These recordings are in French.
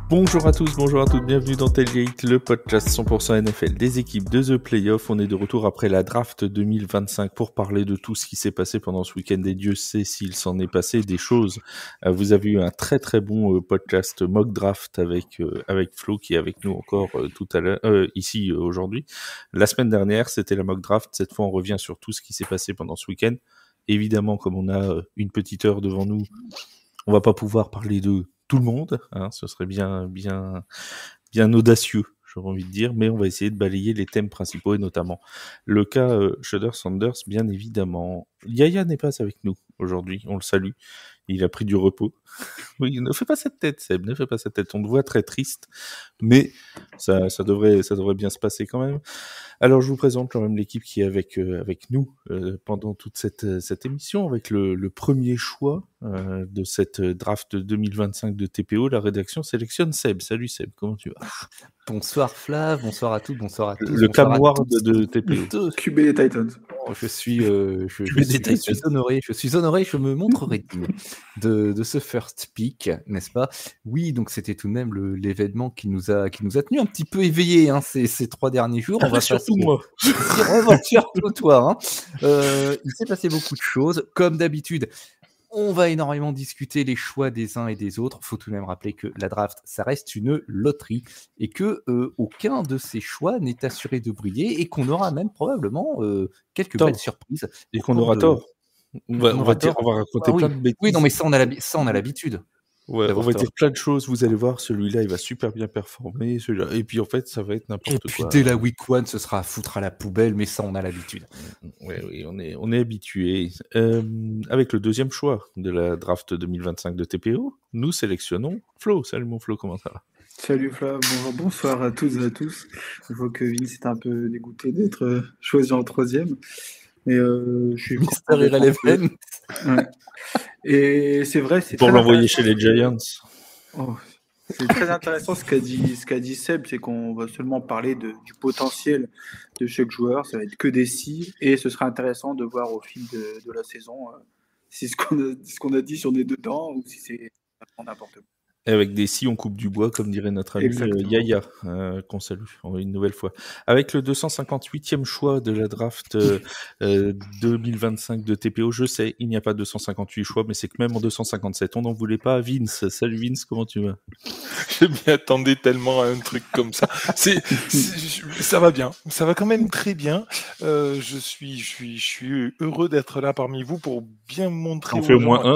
Bonjour à tous, bonjour à toutes, bienvenue dans Tailgate, le podcast 100% NFL des équipes de The Playoff. On est de retour après la draft 2025 pour parler de tout ce qui s'est passé pendant ce week-end et Dieu sait s'il s'en est passé des choses. Vous avez eu un très très bon podcast mock draft avec Flo qui est avec nous encore tout à l'heure, ici aujourd'hui. La semaine dernière, c'était la mock draft. Cette fois, on revient sur tout ce qui s'est passé pendant ce week-end. Évidemment, comme on a une petite heure devant nous, on va pas pouvoir parler de tout le monde, hein, ce serait bien audacieux, j'aurais envie de dire, mais on va essayer de balayer les thèmes principaux et notamment le cas Shedeur Sanders, bien évidemment. Yaya n'est pas avec nous aujourd'hui, on le salue, il a pris du repos. Oui, ne fais pas cette tête, Seb, ne fais pas cette tête, on te voit très triste, mais ça devrait bien se passer quand même. Alors, je vous présente quand même l'équipe qui est avec nous pendant toute cette émission, avec le premier choix de cette draft 2025 de TPO. La rédaction sélectionne Seb. Salut Seb, comment tu vas ? Bonsoir Flav, bonsoir à toutes, bonsoir à tous. Le Camoire de TPO. QB des Titans. Je suis honoré, je me montrerai digne de ce first pick, n'est-ce pas ? Oui, donc c'était tout de même l'événement qui nous a tenu un petit peu éveillés ces 3 derniers jours. On va surtout moi. On va surtout toi. Il s'est passé beaucoup de choses, comme d'habitude. On va énormément discuter les choix des uns et des autres. Il faut tout de même rappeler que la draft, ça reste une loterie et que aucun de ces choix n'est assuré de briller et qu'on aura même probablement quelques belles surprises. Et qu'on aura tort. On va raconter plein de bêtises. Oui, non, mais ça, on a l'habitude. Ouais, on va dire plein de choses, vous allez voir, celui-là il va super bien performer, celui-là, et puis en fait ça va être n'importe quoi. Et puis dès la week 1, ce sera à foutre à la poubelle, mais ça on a l'habitude. Oui, on est habitué. Avec le deuxième choix de la draft 2025 de TPO, nous sélectionnons Flo. Salut mon Flo, comment ça va ? Salut Flav, bonsoir à toutes et à tous. Je vois que Vince est un peu dégoûté d'être choisi en 3e. Mais je suis Mister Irrelevant. Ouais. Et c'est vrai, c'est pour l'envoyer chez les Giants. Oh, c'est très intéressant ce qu'a dit Seb, c'est qu'on va seulement parler du potentiel de chaque joueur, ça va être que des si, et ce sera intéressant de voir au fil de la saison si ce qu'on a dit si on est dedans ou si c'est n'importe quoi. Avec des si on coupe du bois, comme dirait notre ami Yaya, qu'on salue une nouvelle fois. Avec le 258e choix de la draft 2025 de TPO, je sais, il n'y a pas 258 choix, mais c'est que même en 257, on n'en voulait pas. Vince, salut Vince, comment tu vas ? Je m'y attendais tellement à un truc comme ça. Ça va bien, ça va quand même très bien. Je suis heureux d'être là parmi vous pour bien montrer aux gens à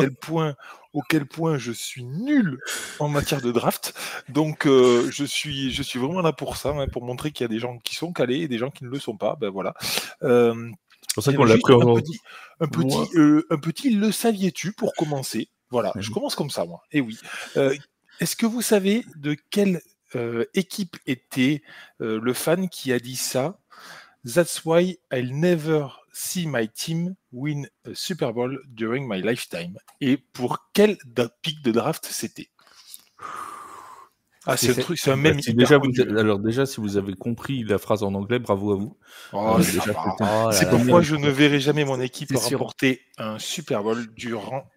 quel point je suis nul en matière de draft. Donc je suis vraiment là pour ça, pour montrer qu'il y a des gens qui sont calés et des gens qui ne le sont pas. Ben voilà. C'est pour ça qu'on l'a pris un petit le saviez-tu pour commencer. Voilà, je commence comme ça moi. Et oui. Est-ce que vous savez de quelle équipe était le fan qui a dit ça ? That's why I'll never see my team win a Super Bowl during my lifetime. Et pour quel pick de draft c'était ? Ah, c'est un mème hyper connu. Alors déjà, si vous avez compris la phrase en anglais, bravo à vous. C'est pourquoi je ne verrai jamais mon équipe remporter un Super Bowl durant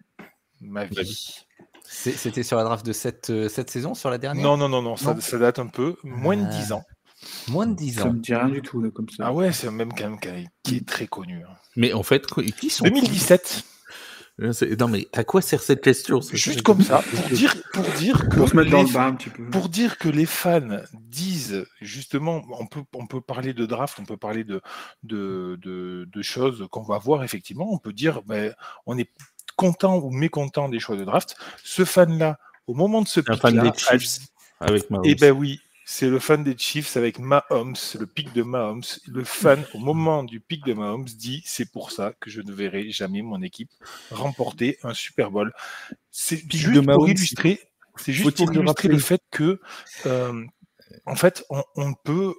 ma vie. C'était sur la draft de cette saison, sur la dernière ? Non, ça date un peu, moins de 10 ans. Moins de 10 ans. Ça me dit rien du tout, là, comme ça. Ah ouais, c'est un même qui est très connu. Mais en fait, qui sont 2017. Non mais à quoi sert cette question ? Juste comme ça, pour se mettre dans le bain un petit peu. Pour dire que les fans disent justement, on peut parler de draft, on peut parler de choses qu'on va voir effectivement, on peut dire on est content ou mécontent des choix de draft. Ce fan-là, au moment de ce pick-là, fan des Chiefs avec Mahomes. Eh ben oui. C'est le fan des Chiefs avec Mahomes, le pick de Mahomes. Le fan, au moment du pick de Mahomes, dit c'est pour ça que je ne verrai jamais mon équipe remporter un Super Bowl. C'est juste pour illustrer le fait que, en fait, on peut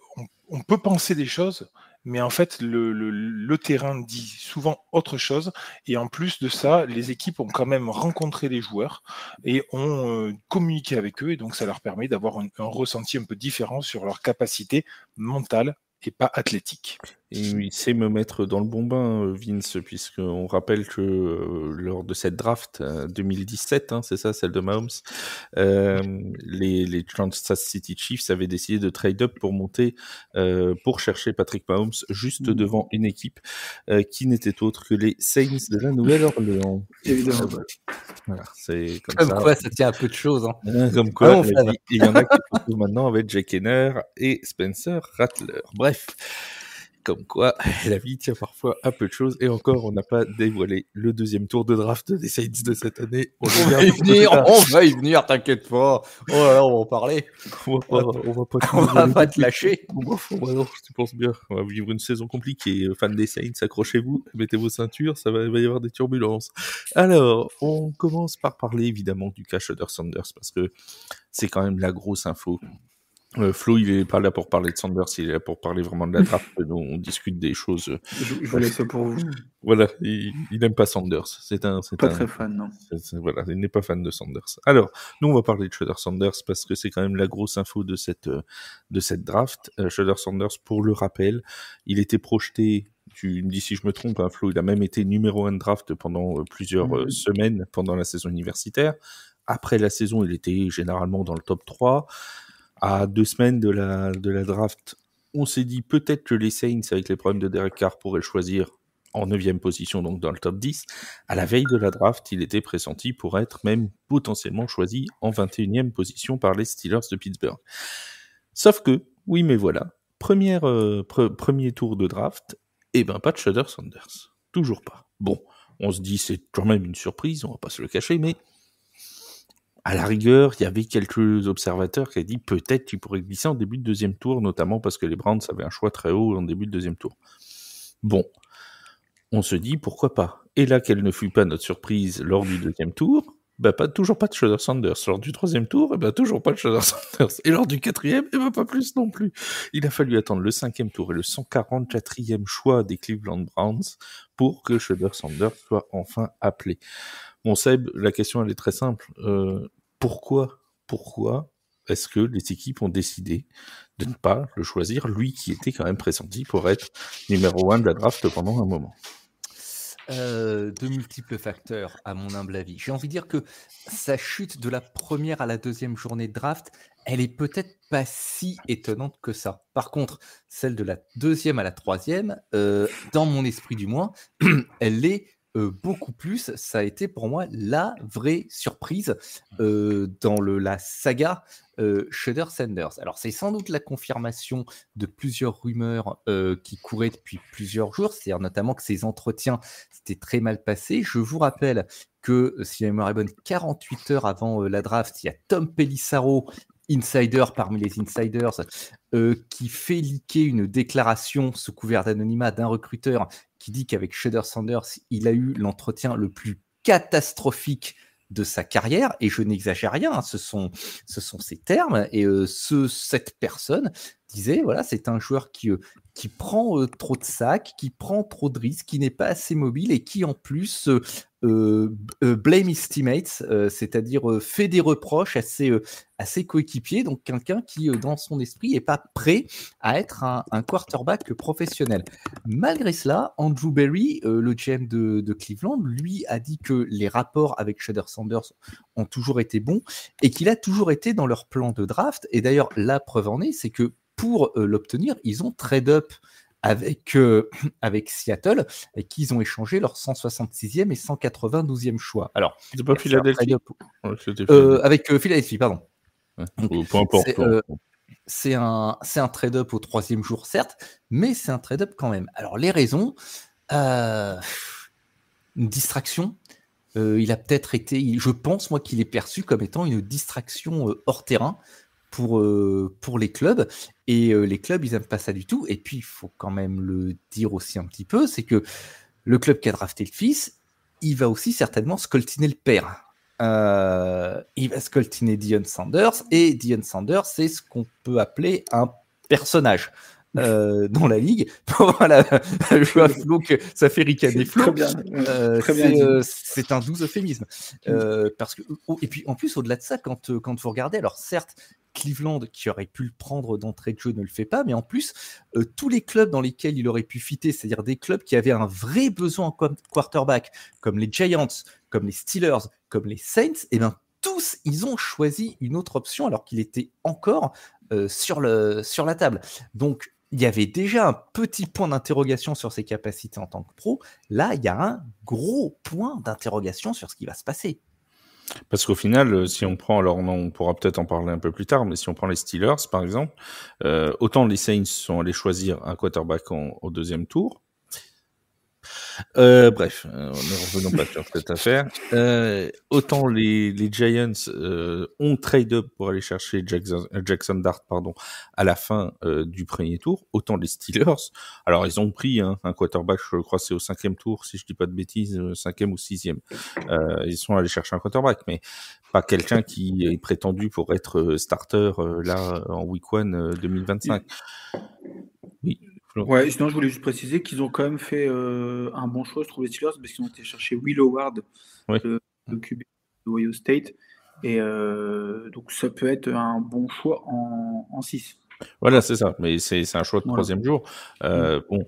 penser des choses, mais en fait, le terrain dit souvent autre chose. Et en plus de ça, les équipes ont quand même rencontré les joueurs et ont communiqué avec eux. Et donc, ça leur permet d'avoir un ressenti un peu différent sur leur capacité mentale et pas athlétique. Et il sait me mettre dans le bon bain, Vince, puisqu'on rappelle que lors de cette draft 2017, c'est ça, celle de Mahomes, les Kansas City Chiefs avaient décidé de trade up pour monter, pour chercher Patrick Mahomes juste devant une équipe qui n'était autre que les Saints de la Nouvelle-Orléans. Évidemment. Voilà, c'est comme Comme ça. quoi, ça tient un peu de choses. Comme quoi, bon, la vie, il y en a qui se retrouvent maintenant avec Jake Henner et Spencer Rattler. Bref, comme quoi, la vie tient parfois à peu de choses. Et encore, on n'a pas dévoilé le deuxième tour de draft des Saints de cette année. On va y venir, t'inquiète pas. Oh là là, on va en parler. On va pas te lâcher. Tu penses bien. On va vivre une saison compliquée. Fans des Saints, accrochez-vous, mettez vos ceintures, il va y avoir des turbulences. Alors, on commence par parler évidemment du cas Shedeur Sanders parce que c'est quand même la grosse info. Flo, il est pas là pour parler de Sanders, il est là pour parler vraiment de la draft. Nous, on discute des choses. Je vais laisser pour vous. Voilà, il n'aime pas Sanders. Très fan, non. Voilà, il n'est pas fan de Sanders. Alors, nous, on va parler de Shedeur Sanders parce que c'est quand même la grosse info de cette draft. Shedeur Sanders, pour le rappel, il était projeté. Tu me dis si je me trompe, Flo, il a même été numéro 1 de draft pendant plusieurs semaines pendant la saison universitaire. Après la saison, il était généralement dans le top 3. À 2 semaines de la draft, on s'est dit peut-être que les Saints, avec les problèmes de Derek Carr, pourraient le choisir en 9e position, donc dans le top 10. À la veille de la draft, il était pressenti pour être même potentiellement choisi en 21e position par les Steelers de Pittsburgh. Sauf que, oui mais voilà, premier tour de draft, pas de Shedeur Sanders. Toujours pas. Bon, on se dit c'est quand même une surprise, on va pas se le cacher, mais à la rigueur, il y avait quelques observateurs qui avaient dit peut-être qu'il pourrait glisser en début de deuxième tour, notamment parce que les Browns avaient un choix très haut en début de deuxième tour. Bon, on se dit pourquoi pas. Et là, quelle ne fut pas notre surprise lors du deuxième tour, toujours pas de Shedeur Sanders. Lors du troisième tour, toujours pas de Shedeur Sanders. Et lors du quatrième, pas plus non plus. Il a fallu attendre le 5e tour et le 144e choix des Cleveland Browns pour que Shedeur Sanders soit enfin appelé. Bon, Seb, la question, elle est très simple. Pourquoi est-ce que les équipes ont décidé de ne pas le choisir, lui qui était quand même pressenti pour être numéro 1 de la draft pendant un moment? De multiples facteurs, à mon humble avis. J'ai envie de dire que sa chute de la première à la deuxième journée de draft, elle est peut-être pas si étonnante que ça. Par contre, celle de la deuxième à la troisième, dans mon esprit du moins, elle est beaucoup plus. Ça a été pour moi la vraie surprise dans la saga Shedeur Sanders. Alors, c'est sans doute la confirmation de plusieurs rumeurs qui couraient depuis plusieurs jours, c'est-à-dire notamment que ces entretiens s'étaient très mal passés. Je vous rappelle que, si la mémoire est bonne, 48 heures avant la draft, il y a Tom Pelissaro, insider parmi les insiders, qui fait leaker une déclaration sous couvert d'anonymat d'un recruteur qui dit qu'avec Shedeur Sanders, il a eu l'entretien le plus catastrophique de sa carrière, et je n'exagère rien, ce sont ces termes, et cette personne disait, voilà, c'est un joueur qui prend trop de sacs, qui prend trop de risques, qui n'est pas assez mobile, et qui en plus blame his teammates, c'est-à-dire fait des reproches à ses coéquipiers, donc quelqu'un qui, dans son esprit, n'est pas prêt à être un quarterback professionnel. Malgré cela, Andrew Berry, le GM de Cleveland, lui a dit que les rapports avec Shedeur Sanders ont toujours été bons et qu'il a toujours été dans leur plan de draft. Et d'ailleurs, la preuve en est, c'est que pour l'obtenir, ils ont trade up avec Seattle, et qu'ils ont échangé leur 166e et 192e choix. Alors, c'est pas Philadelphie. Avec Philadelphie, pardon. Ouais, peu importe. C'est un trade-up au 3e jour, certes, mais c'est un trade-up quand même. Alors, les raisons, une distraction. Il a peut-être été, je pense, moi, qu'il est perçu comme étant une distraction hors terrain pour les clubs, et les clubs, ils n'aiment pas ça du tout. Et puis, il faut quand même le dire aussi un petit peu, c'est que le club qui a drafté le fils, il va aussi certainement scoltiner le père. Il va scoltiner Deion Sanders, et Deion Sanders, c'est ce qu'on peut appeler un personnage. dans la ligue. Voilà, je vois Flo que ça fait ricaner Flo. Très bien, très bien dit. C'est un doux euphémisme. Parce que, et puis en plus, au-delà de ça, quand vous regardez, alors certes, Cleveland, qui aurait pu le prendre d'entrée de jeu, ne le fait pas, mais en plus, tous les clubs dans lesquels il aurait pu fitter, c'est-à-dire des clubs qui avaient un vrai besoin en quarterback, comme les Giants, comme les Steelers, comme les Saints, et ben tous, ils ont choisi une autre option alors qu'il était encore sur la table. Donc, il y avait déjà un petit point d'interrogation sur ses capacités en tant que pro. Là, il y a un gros point d'interrogation sur ce qui va se passer. Parce qu'au final, si on prend, alors on pourra peut-être en parler un peu plus tard, mais si on prend les Steelers, par exemple, autant les Saints sont allés choisir un quarterback au deuxième tour. Bref, ne revenons pas sur cette affaire. Autant les Giants ont trade-up pour aller chercher Jackson Dart à la fin du premier tour, autant les Steelers, alors ils ont pris un quarterback, je crois c'est au 5e tour, si je dis pas de bêtises, 5e ou 6e. Ils sont allés chercher un quarterback, mais pas quelqu'un qui est prétendu pour être starter là en week 1 2025. Oui. Ouais, sinon je voulais juste préciser qu'ils ont quand même fait un bon choix, je trouve, les Steelers, parce qu'ils ont été chercher Will Howard, le QB de Ohio State, et donc ça peut être un bon choix en 6. Voilà, c'est ça, mais c'est un choix de troisième jour. Bon,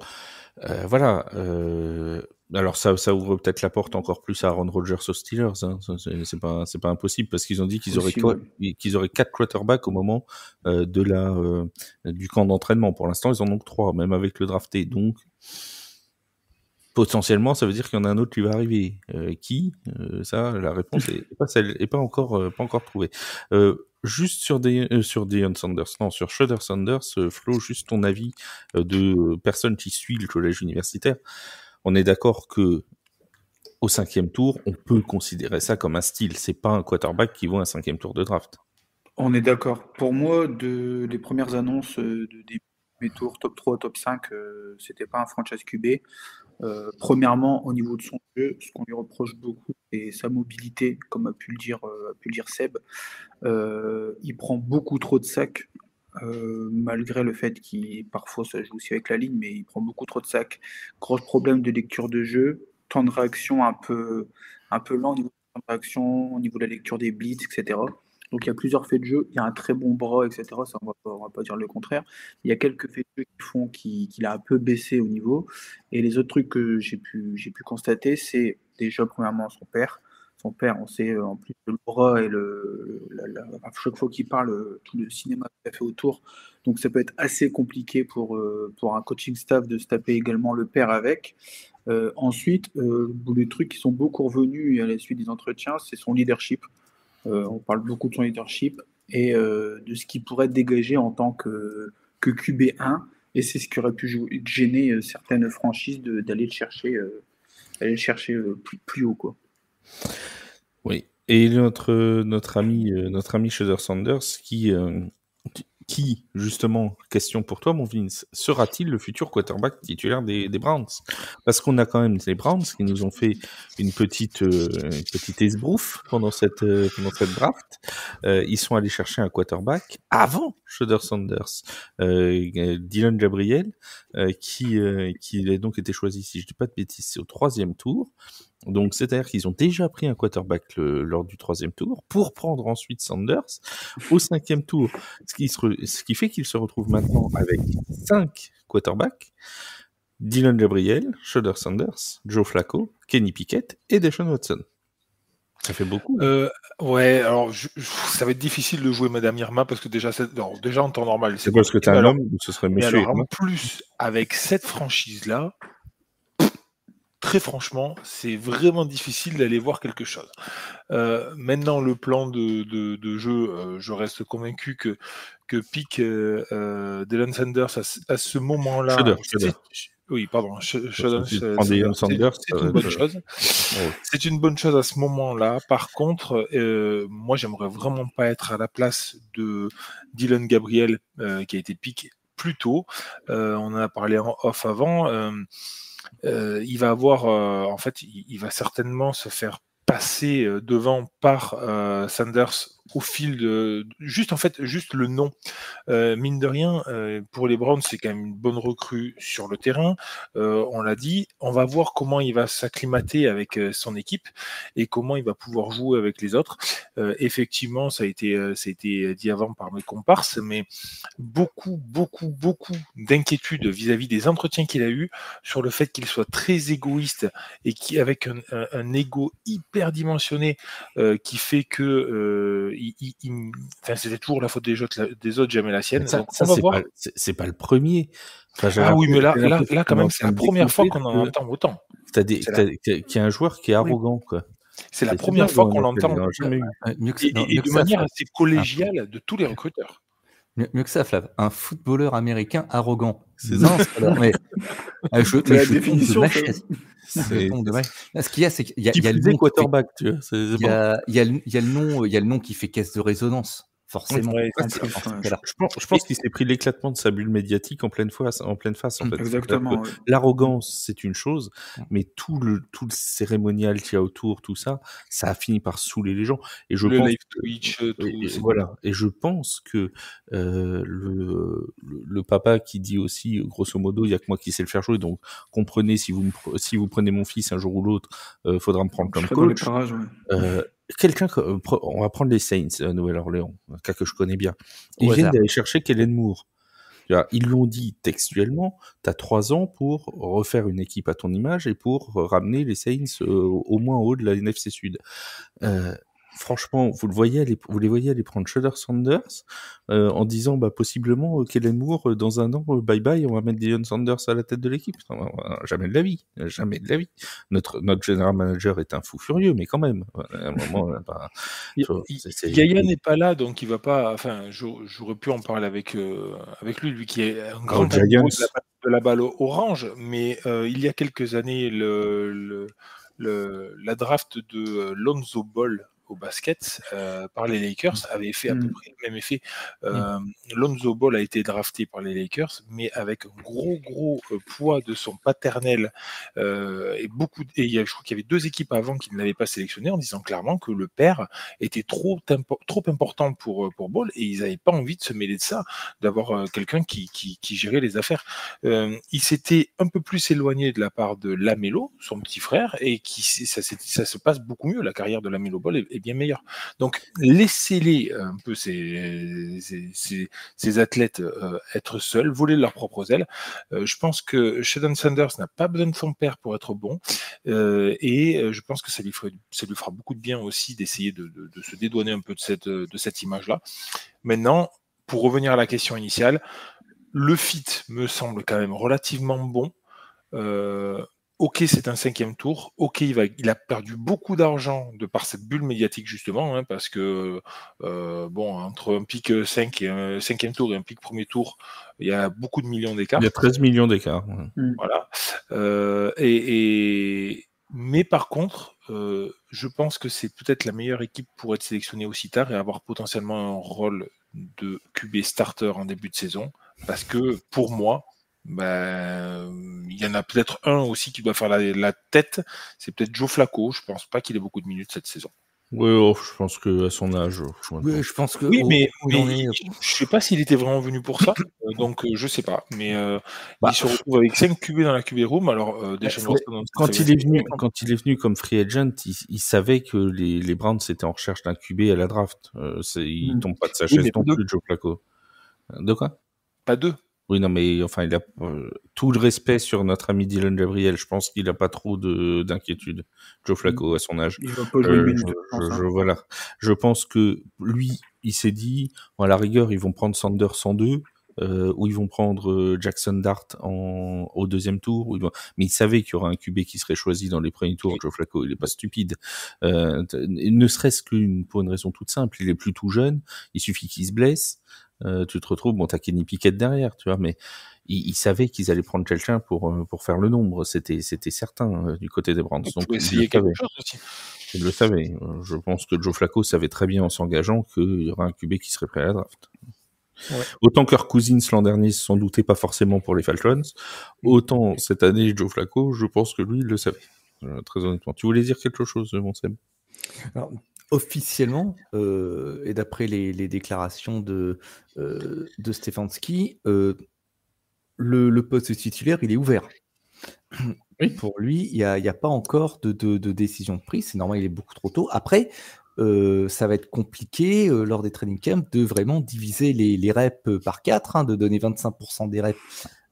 voilà. Alors ça ouvre peut-être la porte encore plus à Aaron Rodgers aux Steelers. Hein. C'est pas impossible parce qu'ils ont dit qu'ils auraient 4 quarterbacks au moment du camp d'entraînement. Pour l'instant, ils en ont que 3, même avec le drafté. Donc potentiellement, ça veut dire qu'il y en a un autre qui va arriver. Qui ça, la réponse est pas encore trouvée. Juste sur Deion Sanders, non, sur Shedeur Sanders, Flo, juste ton avis de personne qui suit le collège universitaire. On est d'accord que au 5e tour, on peut considérer ça comme un style. C'est pas un quarterback qui vaut un 5e tour de draft. On est d'accord. Pour moi, les premières annonces de début tour, top 3, top 5, c'était pas un franchise QB. Premièrement, au niveau de son jeu, ce qu'on lui reproche beaucoup, c'est sa mobilité, comme a pu le dire Seb. Il prend beaucoup trop de sacs, malgré le fait qu'il, parfois ça joue aussi avec la ligne, mais il prend beaucoup trop de sacs. Gros problème de lecture de jeu, temps de réaction un peu lent au niveau de temps de réaction, au niveau de la lecture des blitz, etc. Donc il y a plusieurs faits de jeu, il y a un très bon bras, etc. Ça, on va pas dire le contraire. Il y a quelques faits de jeu qui font qu'il a un peu baissé au niveau. Et les autres trucs que j'ai pu constater, c'est déjà premièrement son père. Son père, on sait en plus le bras et à chaque fois qu'il parle, tout le cinéma qu'il a fait autour. Donc ça peut être assez compliqué pour un coaching staff de se taper également le père avec. Ensuite, les trucs qui sont beaucoup revenus à la suite des entretiens, c'est son leadership. On parle beaucoup de son leadership et de ce qu'il pourrait dégager en tant que QB1. Et c'est ce qui aurait pu gêner certaines franchises d'aller le chercher plus haut, quoi. Oui. Et notre ami Shedeur Sanders qui, justement, question pour toi, mon Vince, sera-t-il le futur quarterback titulaire des Browns? Parce qu'on a quand même les Browns qui nous ont fait une petite esbrouffe pendant cette draft. Ils sont allés chercher un quarterback avant Shedeur Sanders, Dylan Gabriel, qui a donc été choisi, si je dis pas de bêtises, au 3e tour. Donc, c'est-à-dire qu'ils ont déjà pris un quarterback lors du 3e tour pour prendre ensuite Sanders au 5e tour. Ce qui fait qu'ils se retrouvent maintenant avec 5 quarterbacks. Dylan Gabriel, Shedeur Sanders, Joe Flacco, Kenny Pickett et Deshaun Watson. Ça fait beaucoup. Ouais, alors ça va être difficile de jouer Madame Irma parce que déjà en temps normal. C'est parce que t'es un homme ou ce serait Monsieur Irma. En plus, avec cette franchise-là, très franchement, c'est vraiment difficile d'aller voir quelque chose. Maintenant, le plan de jeu, je reste convaincu que pique Dylan Sanders à ce moment-là. Shedeur. Oui, pardon. C'est une bonne chose. C'est une bonne chose à ce moment-là. Par contre, moi, j'aimerais vraiment pas être à la place de Dylan Gabriel, qui a été piqué plus tôt. On en a parlé en off avant. Il va avoir, il va certainement se faire passer devant par Sanders au fil de juste le nom. Mine de rien, pour les Browns, c'est quand même une bonne recrue sur le terrain. On l'a dit, on va voir comment il va s'acclimater avec son équipe et comment il va pouvoir jouer avec les autres. Effectivement, ça a été dit avant par mes comparses, mais beaucoup d'inquiétudes vis-à-vis des entretiens qu'il a eu sur le fait qu'il soit très égoïste et qui avec un ego hyper dimensionné qui fait que c'était toujours la faute des autres, jamais la sienne. Ça, Donc, ça on va c'est voir. c'est pas le premier. Enfin, Ah oui, mais là quand même, qu'on c'est la est en train de première fois découvrir qu'on en que entend autant. qu'il y a un joueur qui est arrogant, quoi. C'est la C'est première dingue, fois en qu'on NFL, l'entend il y en a jamais eu. Mieux que, et mieux que de ça, manière Flav. assez collégiale de tous les recruteurs. Mieux que ça, Flav. Un footballeur américain arrogant. C'est Non, c'est pas là. Mais, je la tombe définition, de ma ça. chaise. C'est- Je tombe de ma chaise. Ce qu'il y a, c'est qu'il y a, Qui il y a le plus est nom qui fait- quarterback, tu vois. C'est il y bon. a, il y a le nom qui fait caisse de résonance. Forcément. Ouais, En c'est plus, ça. ouais. Voilà. Je pense qu'il s'est pris l'éclatement de sa bulle médiatique en pleine face, en fait. Exactement. C'est-à-dire que Ouais. l'arrogance, c'est une chose, mais tout le cérémonial qu'il y a autour, tout ça, ça a fini par saouler les gens. Et je Le pense live Twitch, tout. voilà. Et je pense que le papa qui dit aussi, grosso modo, il y a que moi qui sais le faire jouer, donc comprenez si vous prenez mon fils un jour ou l'autre, faudra me prendre Je comme serai dans les coach. parages, ouais. Quelqu'un, on va prendre les Saints à Nouvelle-Orléans, un cas que je connais bien. Au Ils viennent hasard. d'aller chercher Kellen Moore. Tu vois, ils l'ont dit textuellement, t'as 3 ans pour refaire une équipe à ton image et pour ramener les Saints au moins en haut de la NFC Sud. Franchement, vous les voyez aller prendre Shedeur Sanders en disant possiblement Kellen Moore dans un an, bye bye, on va mettre Deion Sanders à la tête de l'équipe. Jamais de la vie, jamais de la vie. Notre general manager est un fou furieux, mais quand même, à un moment, Gaïa n'est pas là, donc il va pas. Enfin, j'aurais pu en parler avec lui qui est un grand Giants. amoureux de la balle orange, mais il y a quelques années, la draft de Lonzo Ball au basket par les Lakers avait fait à peu près le même effet. Lonzo Ball a été drafté par les Lakers, mais avec un gros poids de son paternel et je crois qu'il y avait 2 équipes avant qui ne l'avaient pas sélectionné en disant clairement que le père était trop important pour Ball et ils n'avaient pas envie de se mêler de ça, d'avoir quelqu'un qui gérait les affaires. Il s'était un peu plus éloigné de la part de Lamelo, son petit frère, et ça se passe beaucoup mieux. La carrière de Lamelo Ball est bien meilleure. Donc laissez-les un peu ces athlètes être seuls, voler de leurs propres ailes. Je pense que Shedeur Sanders n'a pas besoin de son père pour être bon, et je pense que ça lui fera beaucoup de bien aussi d'essayer de se dédouaner un peu de cette image-là. Maintenant, pour revenir à la question initiale, le fit me semble quand même relativement bon. Ok, c'est un 5e tour. Ok, il a perdu beaucoup d'argent de par cette bulle médiatique justement, parce que entre un pick 5 et un 5e tour et un pick 1er tour, il y a beaucoup de millions d'écart. Il y a 13 millions d'écart. Voilà. Mais par contre, je pense que c'est peut-être la meilleure équipe pour être sélectionnée aussi tard et avoir potentiellement un rôle de QB starter en début de saison, parce que pour moi, il y en a peut-être un aussi qui doit faire la tête, c'est peut-être Joe Flacco. Je pense pas qu'il ait beaucoup de minutes cette saison. Oui, je pense que à son âge. Oui, je pense que. Oui, mais je sais pas s'il était vraiment venu pour ça, donc je sais pas. Mais il se retrouve avec 5 QB dans la QB room. Alors quand il est venu comme free agent, il savait que les Browns étaient en recherche d'un QB à la draft. Il tombe pas de sa chaise non plus, Joe Flacco. De quoi? Pas 2. Oui, non, mais enfin, il a tout le respect sur notre ami Dylan Gabriel. Je pense qu'il a pas trop d'inquiétude. Joe Flacco à son âge. Il va pas jouer une minute. Voilà. Je pense que lui, il s'est dit, à la rigueur, ils vont prendre Sanders en 2, ou ils vont prendre Jackson Dart au 2e tour. Mais il savait qu'il y aurait un QB qui serait choisi dans les premiers tours. Joe Flacco, il est pas stupide. Ne serait-ce pour une raison toute simple, il est plus tout jeune. Il suffit qu'il se blesse. Tu te retrouves, t'as Kenny Pickett derrière, tu vois, mais il savait qu'ils allaient prendre quelqu'un pour faire le nombre, c'était certain du côté des Browns. Donc il le savait. Je pense que Joe Flacco savait très bien en s'engageant qu'il y aurait un QB qui serait prêt à la draft. Ouais. Autant Kirk Cousins l'an dernier s'en doutait pas forcément pour les Falcons, autant cette année Joe Flacco, je pense que lui il le savait. Très honnêtement. Tu voulais dire quelque chose, mon Seb? Alors, officiellement, et d'après les déclarations de Stefanski, le poste de titulaire, il est ouvert. Oui. Pour lui, il n'y a pas encore de décision prise. C'est normal, il est beaucoup trop tôt. Après, ça va être compliqué lors des training camps de vraiment diviser les reps par 4, de donner 25% des reps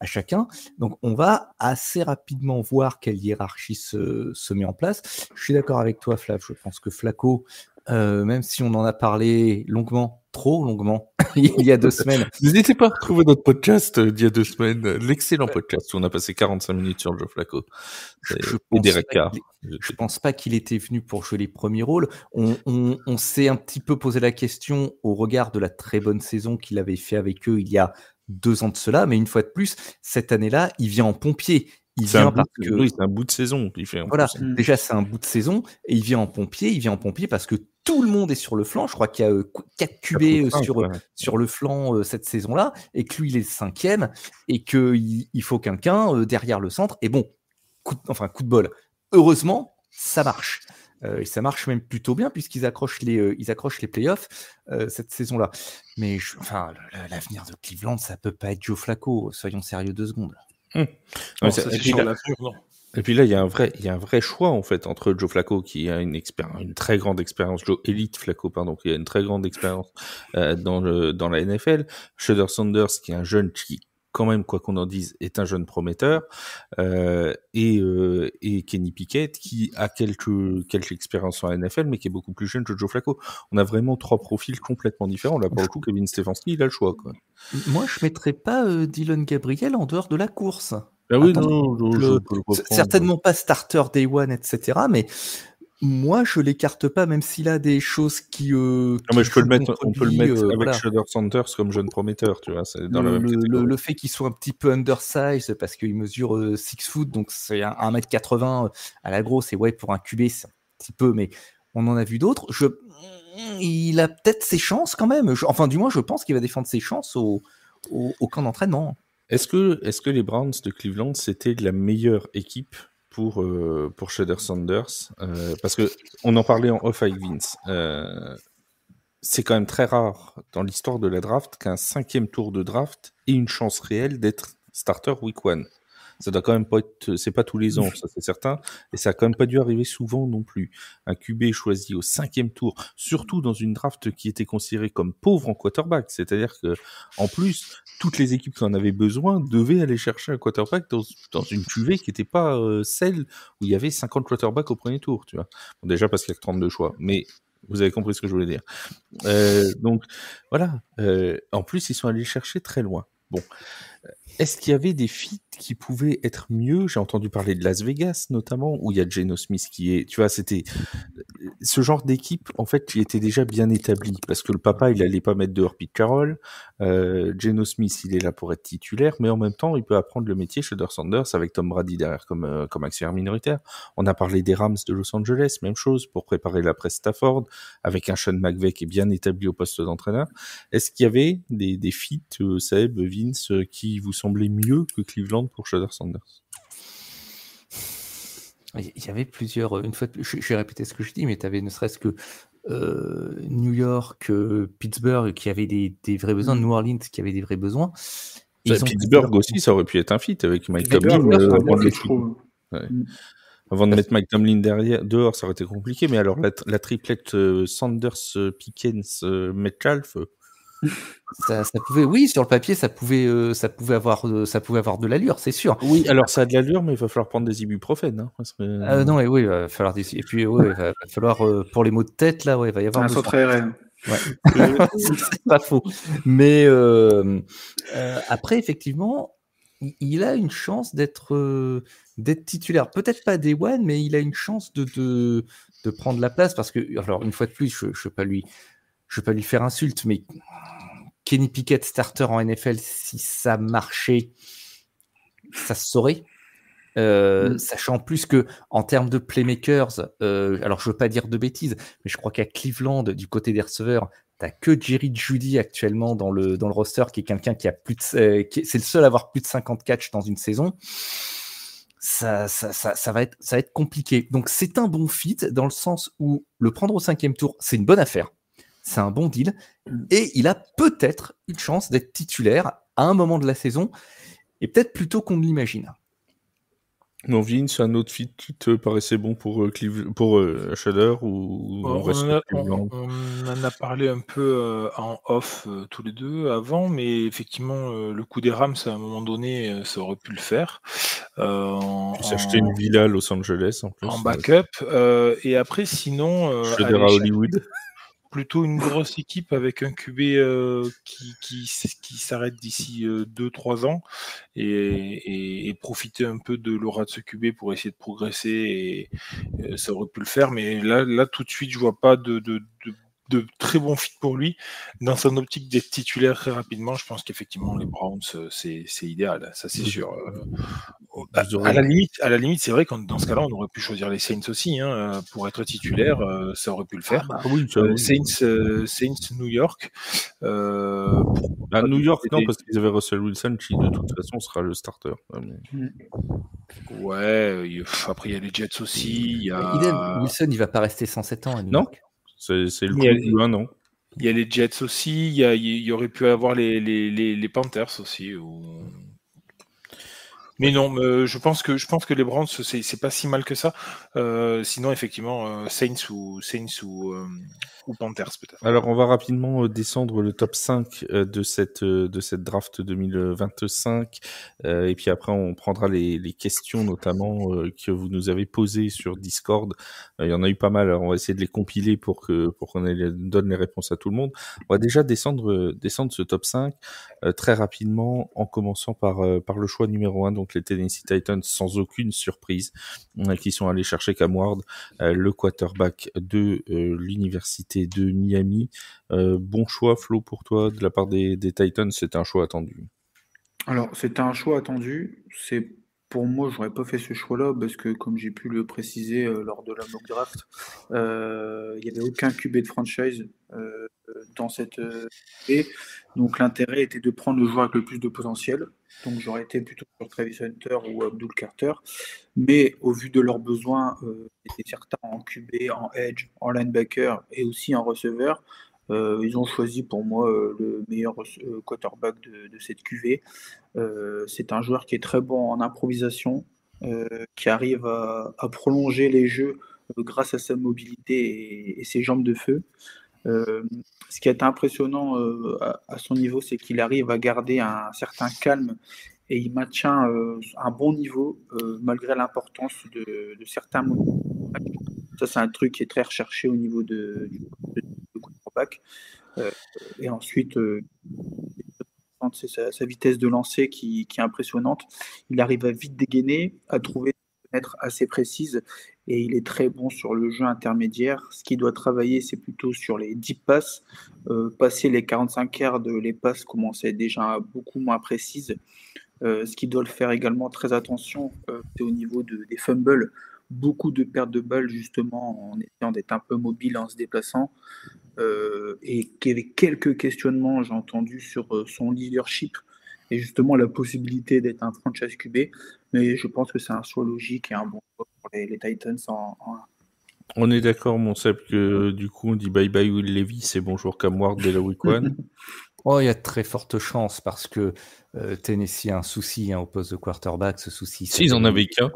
à chacun. Donc, on va assez rapidement voir quelle hiérarchie se met en place. Je suis d'accord avec toi, Flav. Je pense que Flacco, même si on en a parlé longuement, trop longuement, il y a 2 semaines. N'hésitez pas à retrouver notre podcast d'il y a 2 semaines, l'excellent podcast où on a passé 45 minutes sur Joe Flacco. Je pense pas qu'il était venu pour jouer les premiers rôles. On s'est un petit peu posé la question au regard de la très bonne saison qu'il avait fait avec eux il y a 2 ans de cela, mais une fois de plus, cette année-là, il vient en pompier. Oui, c'est un bout de saison qu'il fait. Voilà, déjà c'est un bout de saison et il vient en pompier parce que tout le monde est sur le flanc. Je crois qu'il y a 4 QB sur le flanc cette saison-là et que lui il est le 5e et qu'il faut quelqu'un derrière le centre. Et bon, coup de bol. Heureusement, ça marche. Et ça marche même plutôt bien puisqu'ils accrochent les playoffs cette saison-là. Mais l'avenir de Cleveland, ça peut pas être Joe Flacco. Soyons sérieux 2 secondes. Et puis là, il y a un vrai choix en fait entre Joe Flacco qui a une très grande expérience, Joe Elite Flacco pardon, qui a une très grande expérience dans la NFL, Shedeur Sanders qui est un jeune qui quand même, quoi qu'on en dise, est un jeune prometteur, et Kenny Pickett qui a quelques expériences en NFL mais qui est beaucoup plus jeune que Joe Flacco. On a vraiment 3 profils complètement différents. Là pour le coup, Kevin Stefanski, il a le choix, quoi. Moi, je mettrais pas Dylan Gabriel en dehors de la course. Ah oui, non, je peux le comprendre. Certainement pas starter day one, etc. Mais moi, je l'écarte pas, même s'il a des choses qui. mais on peut le mettre avec Shedeur Sanders comme jeune prometteur, tu vois. C'est dans la même catégorie. Le fait qu'il soit un petit peu undersized parce qu'il mesure 6 foot, donc c'est 1m80 à la grosse, et ouais, pour un QB, c'est un petit peu, mais on en a vu d'autres. Il a peut-être ses chances quand même. Du moins, je pense qu'il va défendre ses chances au camp d'entraînement. Est-ce que les Browns de Cleveland, c'était la meilleure équipe pour Shedeur Sanders, parce que on en parlait en off avec Vince. C'est quand même très rare dans l'histoire de la draft qu'un 5e tour de draft ait une chance réelle d'être starter week 1. Ça doit quand même pas être, c'est pas tous les ans, ça c'est certain, et ça a quand même pas dû arriver souvent non plus. Un QB choisi au 5e tour, surtout dans une draft qui était considérée comme pauvre en quarterback, c'est-à-dire que en plus toutes les équipes qui en avaient besoin devaient aller chercher un quarterback dans une QV qui n'était pas celle où il y avait 50 quarterbacks au premier tour, tu vois. Bon, déjà parce qu'il y a que 32 choix, mais vous avez compris ce que je voulais dire. Donc voilà. En plus, ils sont allés chercher très loin. Bon. Est-ce qu'il y avait des feats qui pouvaient être mieux? J'ai entendu parler de Las Vegas, notamment, où il y a Geno Smith qui est... Tu vois, c'était... Ce genre d'équipe, en fait, qui était déjà bien établi, parce que le papa, il allait pas mettre dehors Pete Carroll. Geno Smith, il est là pour être titulaire, mais en même temps, il peut apprendre le métier chez Shedeur Sanders avec Tom Brady derrière comme actionnaire minoritaire. On a parlé des Rams de Los Angeles, même chose, pour préparer l'après Stafford, avec un Sean McVay qui est bien établi au poste d'entraîneur. Est-ce qu'il y avait des feats, Seb, Vince, qui vous semblaient mieux que Cleveland pour Shedeur Sanders? Il y avait plusieurs. Une fois, je vais répéter ce que je dis, mais tu avais ne serait-ce que New York, Pittsburgh qui avait des vrais besoins, New Orleans qui avait des vrais besoins. Pittsburgh aussi, ça aurait pu être un fit avec Mike Tomlin. Avant de mettre Mike Tomlin dehors, ça aurait été compliqué. Mais alors, la triplette Sanders, Pickens, Metcalf. Ça pouvait, oui, sur le papier, ça pouvait avoir de l'allure, c'est sûr. Oui, alors ça a de l'allure, mais il va falloir prendre des ibuprofènes. Hein. Non, oui, il va falloir et puis il va falloir pour les maux de tête là, il va y avoir un centre aérien. Ouais. C'est pas faux. Mais après, effectivement, il a une chance d'être titulaire. Peut-être pas Day One, mais il a une chance de prendre la place parce que, alors une fois de plus, je vais pas lui faire insulte, mais Kenny Pickett starter en NFL, si ça marchait, ça se saurait. Sachant plus que en termes de playmakers, alors je veux pas dire de bêtises, mais je crois qu'à Cleveland, du côté des receveurs, t'as que Jerry Jeudy actuellement dans le roster, qui est quelqu'un qui a c'est le seul à avoir plus de 50 catchs dans une saison. ça va être compliqué. Donc c'est un bon fit dans le sens où le prendre au 5e tour, c'est une bonne affaire, c'est un bon deal, et il a peut-être une chance d'être titulaire à un moment de la saison, et peut-être plus tôt qu'on ne l'imagine. Non, Vince, un autre fit qui te paraissait bon pour Shader ou On reste en Cleveland? en a parlé un peu en off tous les deux avant, mais effectivement, le coup des Rams, à un moment donné, ça aurait pu le faire. Puis s'acheter une villa à Los Angeles en plus. En backup. Et après, sinon, Shader à Hollywood. Plutôt une grosse équipe avec un QB qui s'arrête d'ici 2-3 ans et profiter un peu de l'aura de ce QB pour essayer de progresser, et ça aurait pu le faire, mais là tout de suite je vois pas de très bons fit pour lui. Dans son optique d'être titulaire très rapidement, je pense qu'effectivement les Browns c'est idéal, ça c'est sûr. À la limite, c'est vrai que dans ce cas-là, on aurait pu choisir les Saints aussi, hein, pour être titulaire, ça aurait pu le faire. Oui, Saints, New York. New York, non, parce qu'ils avaient Russell Wilson qui de toute façon sera le starter. Ouais, après il y a les Jets aussi. Wilson, il va pas rester 107 ans à New York. C'est le coup de 1 an. Il y a les Jets aussi, il y aurait pu avoir les Panthers aussi. Mais non, je pense que les Browns c'est pas si mal que ça. Sinon effectivement Saints ou Panthers peut-être. Alors on va rapidement descendre le top 5 de cette draft 2025 et puis après on prendra les questions notamment que vous nous avez posées sur Discord. Il y en a eu pas mal, alors on va essayer de les compiler pour qu'on donne les réponses à tout le monde. On va déjà descendre ce top 5 très rapidement en commençant par le choix numéro 1, donc les Tennessee Titans sans aucune surprise qui sont allés chercher Cam Ward, le quarterback de l'université de Miami. Bon choix, Flo, pour toi, de la part des Titans, c'était un choix attendu? Alors, c'était un choix attendu. Pour moi, j'aurais pas fait ce choix-là parce que, comme j'ai pu le préciser lors de la mock draft, il n'y avait aucun QB de franchise dans cette QB. Donc, l'intérêt était de prendre le joueur avec le plus de potentiel. Donc, j'aurais été plutôt sur Travis Hunter ou Abdul Carter. Mais au vu de leurs besoins, c'était certain en QB, en edge, en linebacker et aussi en receveur. Ils ont choisi pour moi le meilleur quarterback de cette QV. C'est un joueur qui est très bon en improvisation, qui arrive à prolonger les jeux grâce à sa mobilité et ses jambes de feu. Ce qui est impressionnant à son niveau, c'est qu'il arrive à garder un certain calme et il maintient un bon niveau malgré l'importance de certains moments. Ça, c'est un truc qui est très recherché au niveau du quarterback. Et ensuite, c'est sa vitesse de lancer qui est impressionnante. Il arrive à vite dégainer, à trouver des fenêtres assez précises et il est très bon sur le jeu intermédiaire. Ce qu'il doit travailler, c'est plutôt sur les deep passes. Passer les 45 yards, les passes commencent à être déjà beaucoup moins précises. Ce qu'il doit le faire également très attention, c'est au niveau des fumbles. Beaucoup de pertes de balles, justement, en essayant d'être un peu mobile en se déplaçant. Et qu'il y avait quelques questionnements, j'ai entendu, sur son leadership et justement la possibilité d'être un franchise QB. Mais je pense que c'est un choix logique et un bon choix pour les Titans en 1. On est d'accord, mon Seb, que du coup on dit bye bye Will Levis et bonjour Cam Ward dès la week 1. Oh, il y a de très fortes chances parce que Tennessee a un souci au poste de quarterback. Ce souci, s'ils en avaient qu'un.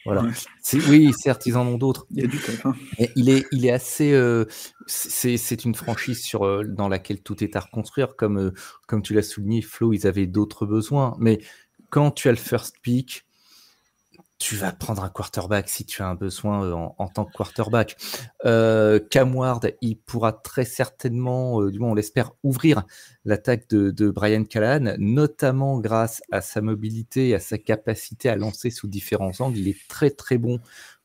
Voilà. Oui, certes, ils en ont d'autres. Il y a du temps. Il est assez. C'est une franchise dans laquelle tout est à reconstruire. Comme tu l'as souligné, Flo, ils avaient d'autres besoins. Mais quand tu as le first pick, tu vas prendre un quarterback si tu as un besoin en tant que quarterback. Cam Ward, il pourra très certainement, du moins on l'espère, ouvrir l'attaque de Brian Callahan, notamment grâce à sa mobilité et à sa capacité à lancer sous différents angles. Il est très très bon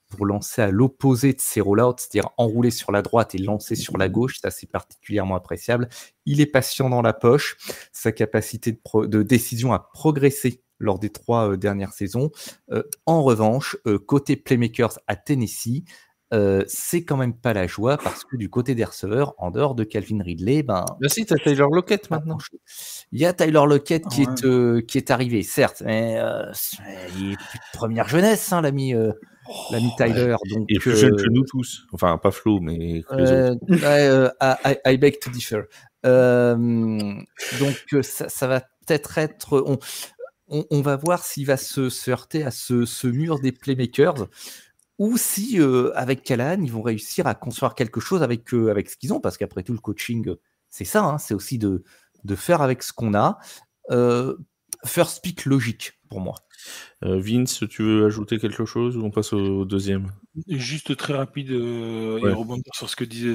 pour lancer à l'opposé de ses rollouts, c'est-à-dire enrouler sur la droite et lancer sur la gauche. Ça, c'est particulièrement appréciable. Il est patient dans la poche. Sa capacité de décision a progressé lors des 3 dernières saisons. En revanche, côté playmakers à Tennessee, c'est quand même pas la joie parce que du côté des receveurs, en dehors de Calvin Ridley, si, t'as Tyler Lockett pas maintenant. grand-chose. Il y a Tyler Lockett Ouais. qui est arrivé, certes, mais il est plus de première jeunesse, hein, l'ami Tyler. Donc, Il est plus jeune que nous tous. Enfin, pas Flo, mais que les autres. I beg to differ. Donc, ça va peut-être être. On va voir s'il va se heurter à ce mur des playmakers ou si, avec Callahan, ils vont réussir à construire quelque chose avec ce qu'ils ont, parce qu'après tout, le coaching, c'est ça, hein, c'est aussi de faire avec ce qu'on a. First pick logique pour moi. Vince, tu veux ajouter quelque chose ou on passe au deuxième? Juste très rapide Ouais. et rebondir sur ce que disait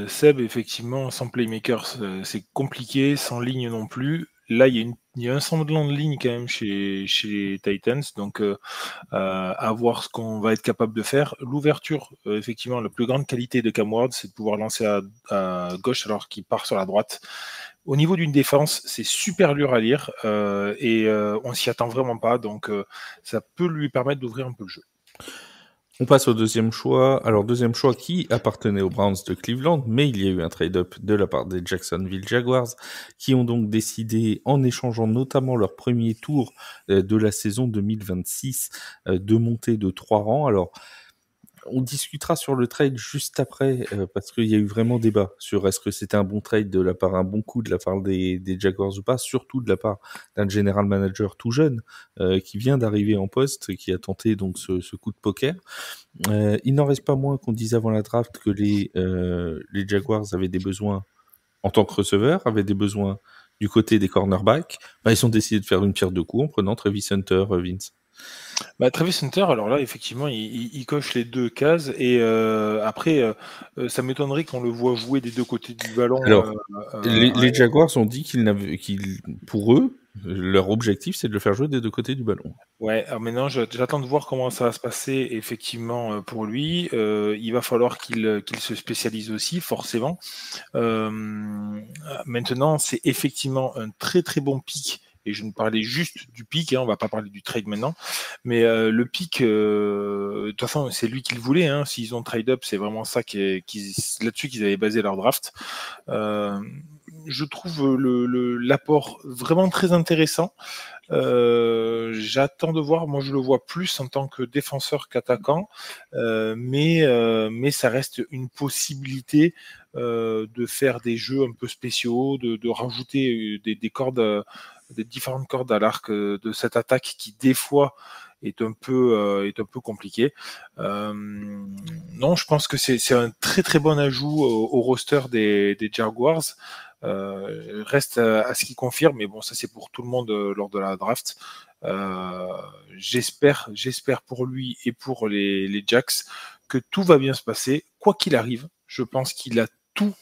Seb, effectivement, sans playmaker, c'est compliqué, sans ligne non plus. Là, il y a un semblant de ligne quand même chez les Titans, donc à voir ce qu'on va être capable de faire. L'ouverture, effectivement, la plus grande qualité de Cam Ward, c'est de pouvoir lancer à gauche alors qu'il part sur la droite. Au niveau d'une défense, c'est super dur à lire et on s'y attend vraiment pas, donc ça peut lui permettre d'ouvrir un peu le jeu. On passe au deuxième choix. Alors, deuxième choix qui appartenait aux Browns de Cleveland, mais il y a eu un trade-up de la part des Jacksonville Jaguars, qui ont donc décidé, en échangeant notamment leur premier tour de la saison 2026, de monter de 3 rangs. Alors, on discutera sur le trade juste après, parce qu'il y a eu vraiment débat sur est-ce que c'était un bon trade de la part, un bon coup de la part des Jaguars ou pas, surtout de la part d'un general manager tout jeune, qui vient d'arriver en poste, qui a tenté donc ce coup de poker. Il n'en reste pas moins qu'on disait avant la draft que les Jaguars avaient des besoins en tant que receveur, avaient des besoins du côté des cornerbacks. Ils ont décidé de faire une pierre deux coups en prenant Travis Hunter, Vince. Travis Hunter, alors là, effectivement, il coche les deux cases et après, ça m'étonnerait qu'on le voit jouer des deux côtés du ballon. Alors, les Jaguars ont dit qu'ils, pour eux, leur objectif, c'est de le faire jouer des deux côtés du ballon. Ouais, alors maintenant, j'attends de voir comment ça va se passer effectivement pour lui. Il va falloir qu'il se spécialise aussi, forcément. Maintenant, c'est effectivement un très très bon pick. Et je ne parlais juste du pick, hein, on va pas parler du trade maintenant. Mais le pick, de toute façon, c'est lui qui le voulait. Hein, s'ils ont trade up, c'est vraiment ça là-dessus qu'ils avaient basé leur draft. Je trouve l'apport vraiment très intéressant. J'attends de voir. Moi, je le vois plus en tant que défenseur qu'attaquant, mais ça reste une possibilité de faire des jeux un peu spéciaux, de rajouter des cordes, des différentes cordes à l'arc de cette attaque qui des fois est un peu compliqué. Non, je pense que c'est un très très bon ajout au roster des Jaguars. Reste à ce qu'il confirme, mais bon, ça c'est pour tout le monde lors de la draft. J'espère pour lui et pour les Jacks que tout va bien se passer, quoi qu'il arrive. Je pense qu'il a tout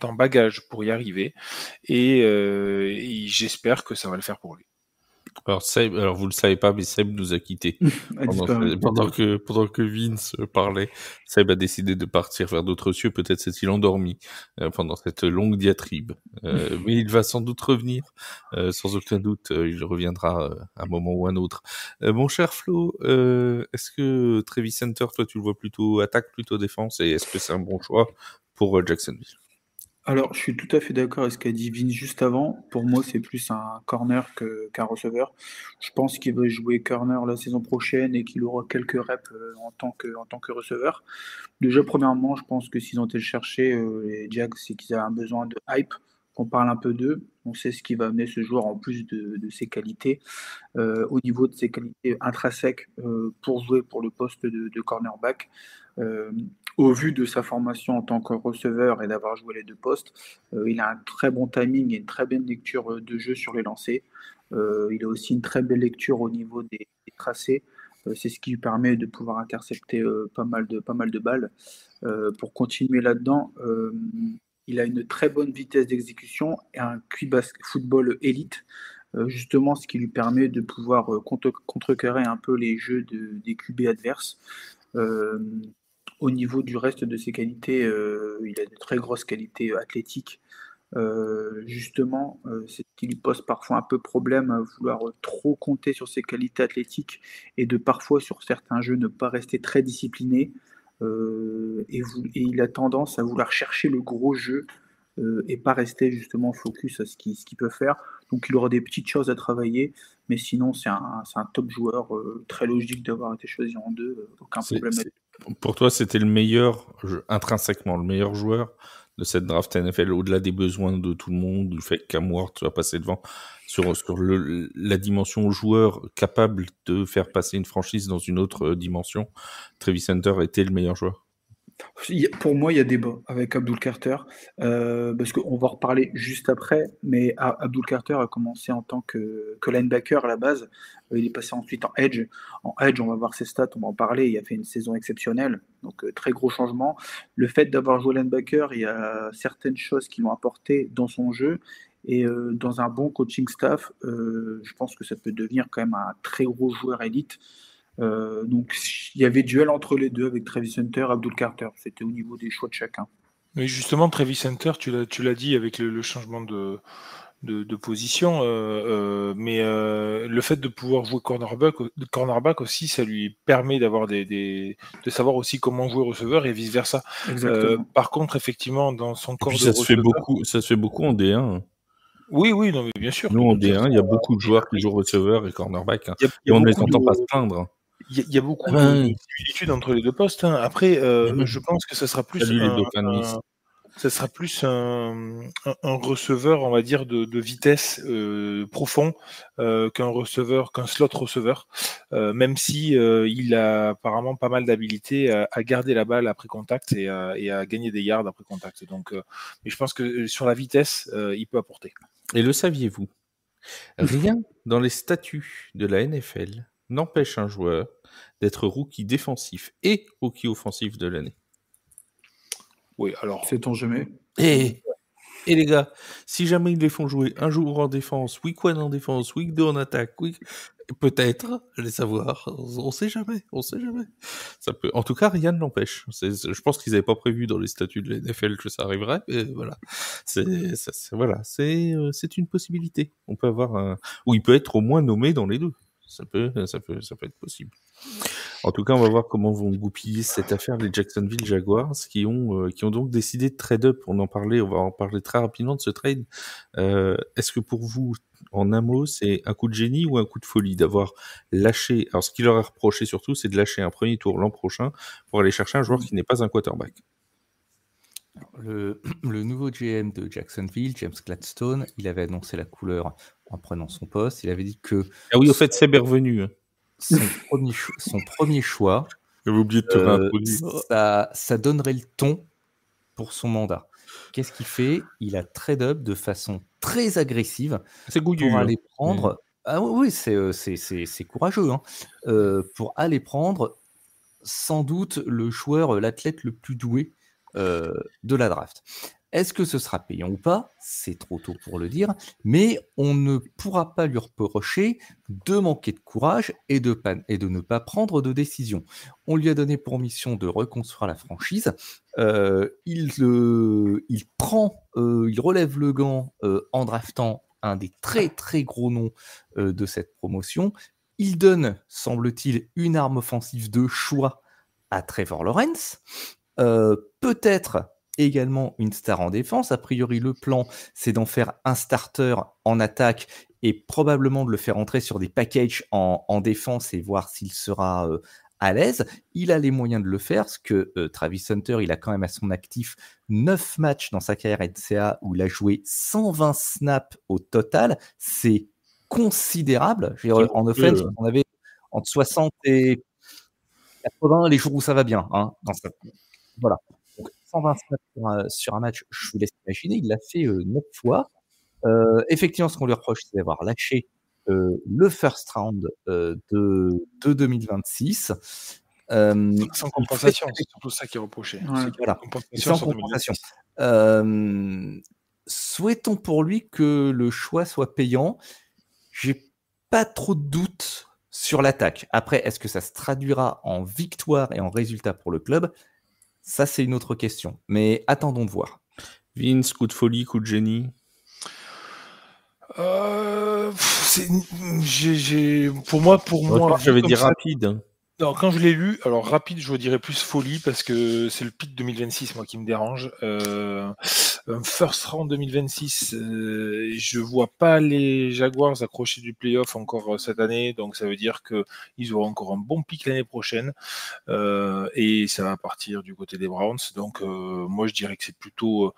en bagage pour y arriver et j'espère que ça va le faire pour lui. Alors vous le savez pas, mais Seb nous a quittés pendant que Vince parlait. Seb a décidé de partir vers d'autres cieux. Peut-être s'est-il endormi pendant cette longue diatribe, mais il va sans doute revenir. Sans aucun doute, il reviendra à un moment ou un autre. Mon cher Flo, est-ce que Travis Hunter, toi, tu le vois plutôt attaque, plutôt défense, et est-ce que c'est un bon choix pour Jacksonville? Alors, je suis tout à fait d'accord avec ce qu'a dit Vince juste avant. Pour moi, c'est plus un corner qu'un receveur. Je pense qu'il va jouer corner la saison prochaine et qu'il aura quelques reps en tant que receveur. Déjà, premièrement, je pense que s'ils ont été le chercher, les Jags, c'est qu'ils avaient un besoin de hype, qu'on parle un peu d'eux. On sait ce qui va amener ce joueur en plus de ses qualités. Au niveau de ses qualités intrinsèques pour jouer pour le poste de cornerback. Au vu de sa formation en tant que receveur et d'avoir joué les deux postes, il a un très bon timing et une très bonne lecture de jeu sur les lancers. Il a aussi une très belle lecture au niveau des tracés. C'est ce qui lui permet de pouvoir intercepter pas mal de balles. Pour continuer là-dedans, il a une très bonne vitesse d'exécution et un QI football élite. Justement, ce qui lui permet de pouvoir contrecarrer un peu les jeux des QB adverses. Au niveau du reste de ses qualités, il a de très grosses qualités athlétiques. Justement, c'est ce qui lui pose parfois un peu problème à vouloir trop compter sur ses qualités athlétiques et de parfois sur certains jeux ne pas rester très discipliné. et il a tendance à vouloir chercher le gros jeu et pas rester justement focus à ce qu'il peut faire. Donc il aura des petites choses à travailler, mais sinon c'est un top joueur, très logique d'avoir été choisi en 2, aucun problème. Pour toi, c'était le meilleur, intrinsèquement, le meilleur joueur de cette draft NFL, au-delà des besoins de tout le monde, du fait que Cam Ward soit passé devant, sur la dimension joueur capable de faire passer une franchise dans une autre dimension. Travis Hunter était le meilleur joueur. Pour moi, il y a débat avec Abdul Carter, parce qu'on va en reparler juste après, mais Abdul Carter a commencé en tant que linebacker à la base. Il est passé ensuite en edge. En edge, on va voir ses stats, on va en parler. Il a fait une saison exceptionnelle, donc très gros changement. Le fait d'avoir joué linebacker, il y a certaines choses qui l'ont apporté dans son jeu. Et dans un bon coaching staff, je pense que ça peut devenir quand même un très gros joueur élite. Donc il y avait duel entre les deux avec Travis Hunter et Abdul Carter. C'était au niveau des choix de chacun. Mais justement, Travis Hunter, tu l'as dit avec le changement de position, mais le fait de pouvoir jouer cornerback aussi, ça lui permet d'avoir de savoir aussi comment jouer receveur et vice versa. Par contre, effectivement, dans son corps de receveur, ça se fait beaucoup en D1. Oui, non, mais bien sûr. Nous, en D1, il y a beaucoup de joueurs qui jouent receveur et cornerback. Et on ne les entend pas se plaindre. Il y a beaucoup de similitudes entre les deux postes. Après, je pense que ça sera plus un receveur, on va dire, de vitesse profond qu'un slot receveur, même si il a apparemment pas mal d'habilité à garder la balle après contact et à gagner des yards après contact. Donc, mais je pense que sur la vitesse, il peut apporter. Et le saviez-vous? Rien dans les statuts de la NFL n'empêche un joueur d'être rookie défensif et rookie offensif de l'année. Oui, alors. Sait-on jamais? Et les gars, si jamais ils les font jouer un jour en défense, week 1 en défense, week 2 en attaque, peut-être, allez savoir, on sait jamais. Ça peut, en tout cas, rien ne l'empêche. Je pense qu'ils n'avaient pas prévu dans les statuts de la NFL que ça arriverait, mais voilà. C'est une possibilité. On peut avoir ou il peut être au moins nommé dans les deux. Ça peut être possible. En tout cas, on va voir comment vont goupiller cette affaire les Jacksonville Jaguars, qui ont donc décidé de trade up. On va en parler très rapidement de ce trade. Est-ce que pour vous, en un mot, c'est un coup de génie ou un coup de folie d'avoir lâché? Alors, ce qu'il leur a reproché surtout, c'est de lâcher un premier tour l'an prochain pour aller chercher un joueur qui n'est pas un quarterback. Le nouveau GM de Jacksonville, James Gladstone, il avait annoncé la couleur en prenant son poste. Il avait dit que... Ah oui, au fait, Seb est revenu. Son premier choix, j'avais oublié de te réintroduire. Ça donnerait le ton pour son mandat. Qu'est-ce qu'il fait? Il a trade up de façon très agressive pour aller prendre... Ah oui, c'est courageux. Pour aller prendre sans doute le joueur, l'athlète le plus doué de la draft. Est-ce que ce sera payant ou pas? C'est trop tôt pour le dire, mais on ne pourra pas lui reprocher de manquer de courage et de ne pas prendre de décision. On lui a donné pour mission de reconstruire la franchise. Il relève le gant en draftant un des très très gros noms de cette promotion. Il donne, semble-t-il, une arme offensive de choix à Trevor Lawrence. Peut-être également une star en défense. A priori, le plan, c'est d'en faire un starter en attaque et probablement de le faire entrer sur des packages en défense et voir s'il sera à l'aise. Il a les moyens de le faire, parce que Travis Hunter, il a quand même à son actif 9 matchs dans sa carrière NCAA où il a joué 120 snaps au total. C'est considérable. En offense, on avait entre 60 et 80 les jours où ça va bien. Voilà. Donc, 120 snaps sur un match, je vous laisse imaginer, il l'a fait 9 fois. Effectivement, ce qu'on lui reproche, c'est d'avoir lâché le first round de 2026. Sans compensation, c'est surtout ça qui est reproché. Voilà. Sans compensation. Souhaitons pour lui que le choix soit payant. J'ai pas trop de doutes sur l'attaque. Après, est-ce que ça se traduira en victoire et en résultat pour le club? Ça, c'est une autre question. Mais attendons de voir. Vince, coup de folie, coup de génie? Pour moi, j'avais dit rapide. Alors, quand je l'ai lu, alors rapide, je dirais plus folie parce que c'est le pick 2026, moi, qui me dérange. Un first round 2026, je vois pas les Jaguars accrocher du playoff encore cette année, donc ça veut dire qu'ils auront encore un bon pick l'année prochaine et ça va partir du côté des Browns. Donc, moi, je dirais que c'est plutôt.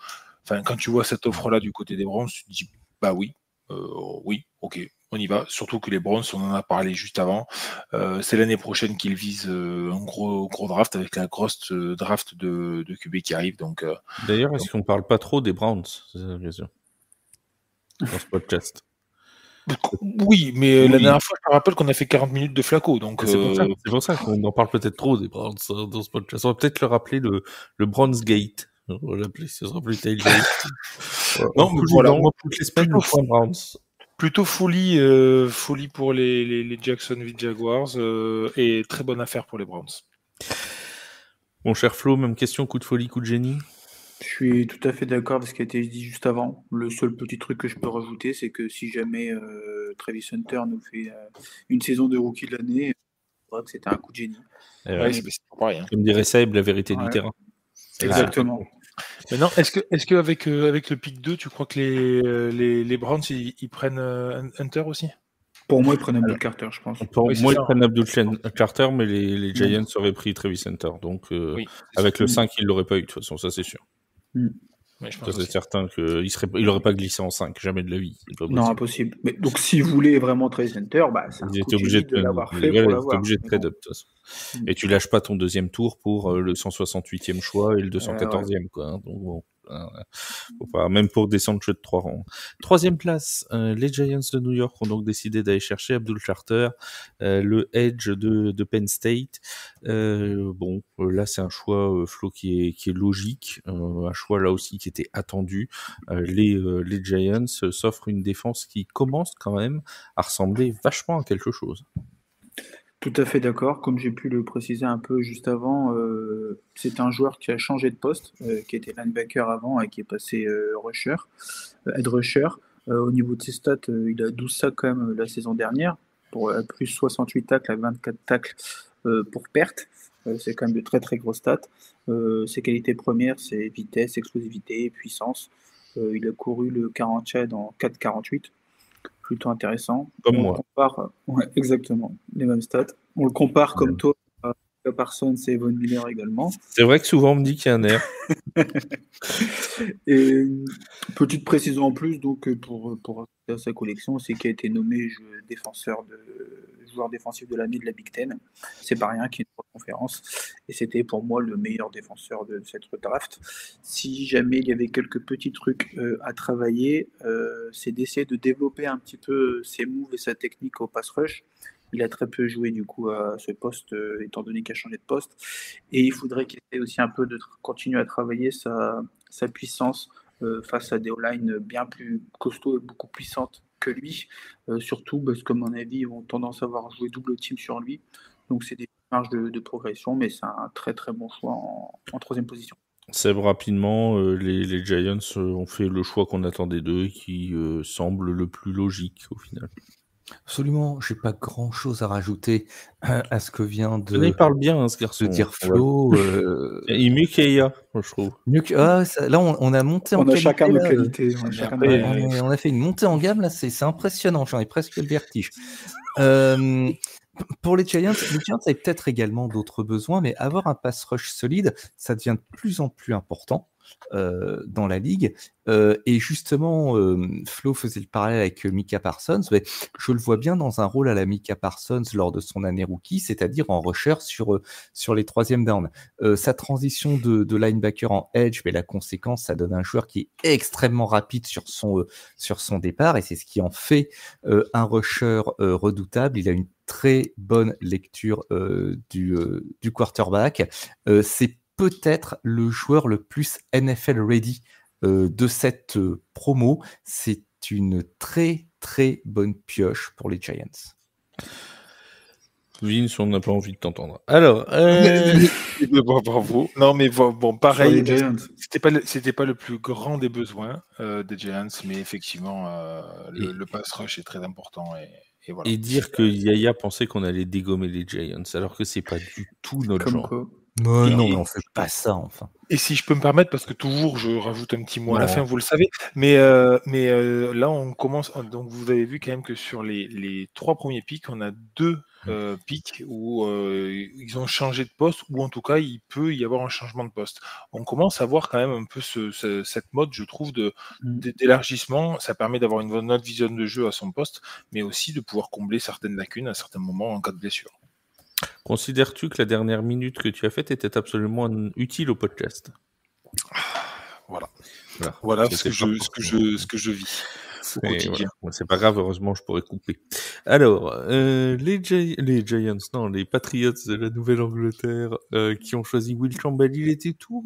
Quand tu vois cette offre-là du côté des Browns, tu te dis, bah oui, ok. On y va, surtout que les Browns, on en a parlé juste avant. C'est l'année prochaine qu'ils visent un gros draft avec la grosse draft de QB qui arrive. Donc, D'ailleurs, est-ce qu'on parle pas trop des Browns, c'est ça la question, dans ce podcast? Oui, mais la dernière fois, je me rappelle qu'on a fait 40 minutes de Flacco. Donc, c'est pour ça qu'on en parle peut-être trop des Browns dans ce podcast. On va peut-être le rappeler le Browns Gate. On va l'appeler, ce sera plus Tailgate. Non, mais voilà, moi, toutes les semaines, le point Browns. Plutôt folie pour les Jacksonville Jaguars et très bonne affaire pour les Browns. Mon cher Flo, même question, coup de folie, coup de génie? Je suis tout à fait d'accord avec ce qui a été dit juste avant. Le seul petit truc que je peux rajouter, c'est que si jamais Travis Hunter nous fait une saison de rookie de l'année, je crois que c'était un coup de génie. C'est pas pareil. Hein. Comme dirait Saeb, la vérité du terrain. Exactement. Maintenant, est-ce que avec le pick 2, tu crois que les Browns ils prennent Hunter aussi? Pour moi, ils prennent Abdul Carter, je pense. Pour moi, ils prennent Abdul Carter, mais les Giants auraient pris Travis Hunter. Donc, avec le 5, ils l'auraient pas eu, de toute façon, ça c'est sûr. Ça, c'est certain qu'il n'aurait pas glissé en 5, jamais de la vie. Non, impossible. Mais, donc, si vous voulez vraiment Travis Hunter, c'est ils étaient obligés de l'avoir fait pour l'avoir. obligé de trade up, de toute façon. Et tu lâches pas ton deuxième tour pour le 168e choix et le 214e, quoi. Hein, donc bon. Faut pas, même pour descendre de 3 rangs. Troisième place, les Giants de New York ont donc décidé d'aller chercher Abdul Carter, le edge de Penn State. Là c'est un choix Flo qui est logique, un choix là aussi qui était attendu. Les Giants s'offrent une défense qui commence quand même à ressembler vachement à quelque chose. Tout à fait d'accord. Comme j'ai pu le préciser un peu juste avant, c'est un joueur qui a changé de poste, qui était linebacker avant et qui est passé edge rusher. Au niveau de ses stats, il a 12 sacs quand même la saison dernière, pour plus 68 tacles à 24 tacles pour perte. C'est quand même de très très grosses stats. Ses qualités premières, c'est vitesse, explosivité et puissance. Il a couru le 40 yard en 4,48. Plutôt intéressant. Comme moi. Exactement, les mêmes stats. On le compare comme toi à Parsons et Von Miller également. C'est vrai que souvent on me dit qu'il y a un air. Et petite précision en plus, donc pour sa collection, c'est qu'il a été nommé joueur défensif de l'année de la Big Ten. C'est pas rien qu'il y ait une conférence. Et c'était pour moi le meilleur défenseur de cette draft. Si jamais il y avait quelques petits trucs à travailler, c'est d'essayer de développer un petit peu ses moves et sa technique au pass rush. Il a très peu joué du coup à ce poste, étant donné qu'il a changé de poste. Et il faudrait qu'il essaie aussi un peu de continuer à travailler sa puissance face à des O-line bien plus costauds et beaucoup puissantes que lui. Surtout parce que, à mon avis, ils ont tendance à avoir joué double team sur lui. Donc c'est des marges de progression, mais c'est un très très bon choix en troisième position. Seb, rapidement, les Giants ont fait le choix qu'on attendait d'eux, qui semble le plus logique au final. Absolument, j'ai pas grand chose à rajouter à ce que vient de. Il parle bien, ce garçon. De dire Flo. Il est mieux qu'Eya, je trouve. Là, on a monté en qualité. Chacun nos qualités. On a fait une montée en gamme, là, c'est impressionnant. J'en ai presque le vertige. Pour les Giants avaient peut-être également d'autres besoins, mais avoir un pass rush solide, ça devient de plus en plus important dans la ligue. Et justement, Flo faisait le parallèle avec Micah Parsons. Mais je le vois bien dans un rôle à la Micah Parsons lors de son année rookie, c'est-à-dire en rusher sur les troisièmes downs. Sa transition de linebacker en edge, mais la conséquence, ça donne un joueur qui est extrêmement rapide sur son départ, et c'est ce qui en fait un rusher redoutable. Il a une très bonne lecture du quarterback. C'est peut-être le joueur le plus NFL ready de cette promo. C'est une très très bonne pioche pour les Giants. Vince, on n'a pas envie de t'entendre. Alors, bravo. Non, mais bon, pareil. C'était pas le plus grand des besoins des Giants, mais effectivement, le pass rush est très important Et voilà. Et dire que Yaya pensait qu'on allait dégommer les Giants, alors que c'est pas du tout notre Comme genre. quoi. Non, Et- mais on fait pas ça, enfin. Et si je peux me permettre, parce que toujours je rajoute un petit mot à la Non. fin, vous le savez, mais là on commence. Donc vous avez vu quand même que sur les 3 premiers pics, on a 2 pics où ils ont changé de poste, ou en tout cas il peut y avoir un changement de poste. On commence à voir quand même un peu cette mode, je trouve, d'élargissement. Ça permet d'avoir une autre vision de jeu à son poste, mais aussi de pouvoir combler certaines lacunes à certains moments en cas de blessure. Considères-tu que la dernière minute que tu as faite était absolument utile au podcast? Voilà ce C'était que pas ce que je vis au quotidien. Voilà. Bon, c'est pas grave, heureusement, je pourrais couper. Alors, les Giants, non, les Patriots de la Nouvelle-Angleterre, qui ont choisi Will Campbell, il était tout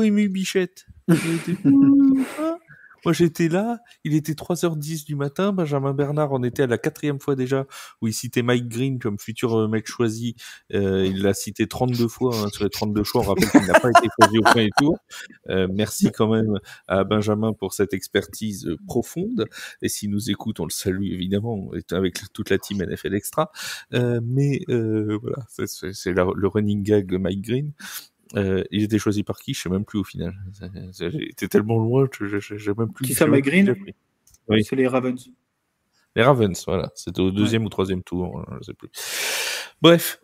ému, Bichette. Il était tout... hein. Moi, j'étais là, il était 3h10 du matin, Benjamin Bernard en était à la 4e fois déjà, où il citait Mike Green comme futur mec choisi. Il l'a cité 32 fois, hein, sur les 32 fois, on rappelle qu'il n'a pas été choisi au premier tour. Merci quand même à Benjamin pour cette expertise profonde. Et s'il nous écoute, on le salue évidemment, avec toute la team NFL Extra. Mais voilà, c'est le running gag de Mike Green. Il était choisi par qui? Je sais même plus au final. J'étais tellement loin que j'ai même plus. Qui ça, Mike Green? Oui. C'est les Ravens. Les Ravens, voilà. C'était au 2e ou 3e tour, je sais plus. Bref,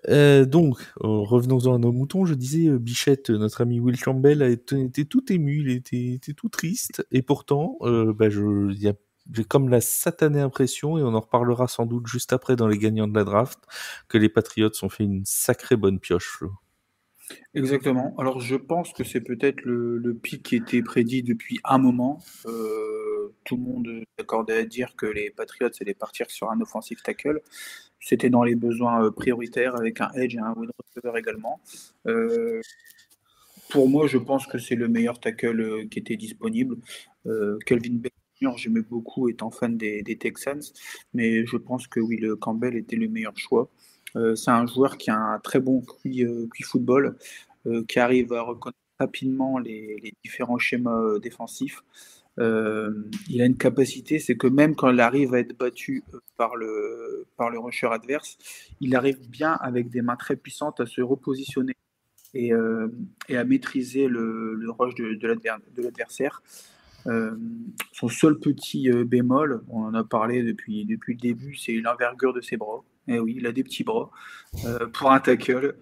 donc, revenons-en à nos moutons. Je disais, Bichette, notre ami Will Campbell, était tout ému, il était tout triste. Et pourtant, j'ai comme la satanée impression, et on en reparlera sans doute juste après dans les gagnants de la draft, que les Patriots ont fait une sacrée bonne pioche, Flo. Exactement. Alors, je pense que c'est peut-être le pic qui était prédit depuis un moment. Tout le monde s'accordait à dire que les Patriots allaient partir sur un offensive tackle. C'était dans les besoins prioritaires avec un edge et un wide receiver également. Pour moi, je pense que c'est le meilleur tackle qui était disponible. Kelvin Benjamin Jr., j'aimais beaucoup étant fan des Texans, mais je pense que oui, le Campbell était le meilleur choix. C'est un joueur qui a un très bon QI football, qui arrive à reconnaître rapidement les différents schémas défensifs. Il a une capacité, c'est que même quand il arrive à être battu par le rusher adverse, il arrive bien avec des mains très puissantes à se repositionner et à maîtriser le rush de l'adversaire. Son seul petit bémol, on en a parlé depuis le début, c'est l'envergure de ses bras. Et oui, il a des petits bras pour un tackle.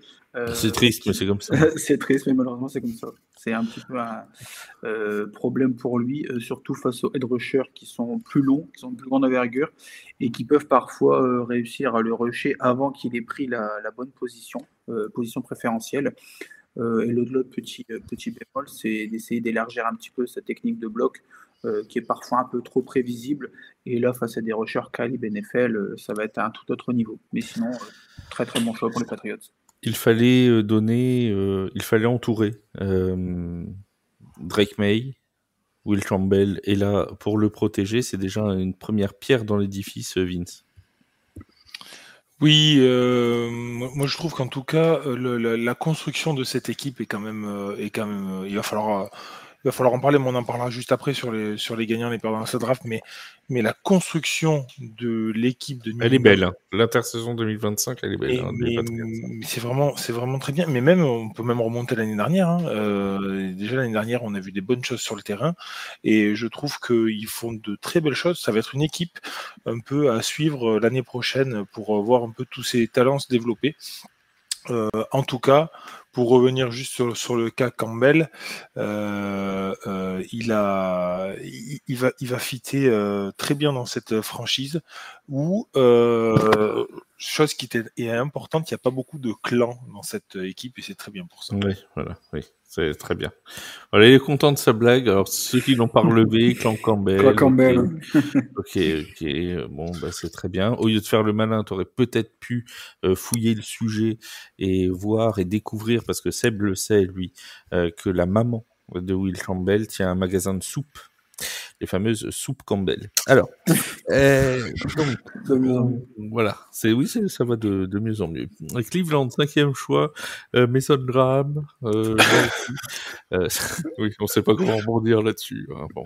C'est triste, mais c'est comme ça. C'est triste, mais malheureusement, c'est comme ça. C'est un petit peu un problème pour lui, surtout face aux head rushers qui sont plus longs, qui ont plus grande envergure et qui peuvent parfois réussir à le rusher avant qu'il ait pris la bonne position préférentielle. Et l'autre petit bémol, c'est d'essayer d'élargir un petit peu sa technique de bloc, qui est parfois un peu trop prévisible. Et là, face à des rushers calibre NFL, ça va être à un tout autre niveau. Mais sinon, très très bon choix pour les Patriots. Il fallait il fallait entourer Drake May, Will Campbell est là pour le protéger. C'est déjà une première pierre dans l'édifice, Vince. Oui, moi je trouve qu'en tout cas, la construction de cette équipe est quand même, il va falloir en parler, mais on en parlera juste après sur les gagnants et les perdants de cette draft, mais la construction de l'équipe de New Elle est England, belle, hein. L'intersaison 2025, elle est belle. mais c'est vraiment très bien. Mais même, on peut même remonter l'année dernière, hein. Déjà l'année dernière, on a vu des bonnes choses sur le terrain, et je trouve qu'ils font de très belles choses. Ça va être une équipe un peu à suivre l'année prochaine pour voir un peu tous ces talents se développer. En tout cas, pour revenir juste sur le cas Campbell, il va fitter très bien dans cette franchise où, chose qui est importante, il n'y a pas beaucoup de clans dans cette équipe et c'est très bien pour ça. Oui, voilà, oui, c'est très bien. Voilà, il est content de sa blague. Alors, ceux qui l'ont pas relevé, Clan Campbell. Clan Campbell. Ok, bon, bah, c'est très bien. Au lieu de faire le malin, tu aurais peut-être pu fouiller le sujet et voir et découvrir, parce que Seb le sait, lui, que la maman de Will Campbell tient un magasin de soupe, les fameuses soupes Campbell. Alors, donc, voilà, ça va de mieux en mieux. Cleveland, 5e choix, Mason Graham, oui, on sait pas comment rebondir là-dessus. Hein. Bon,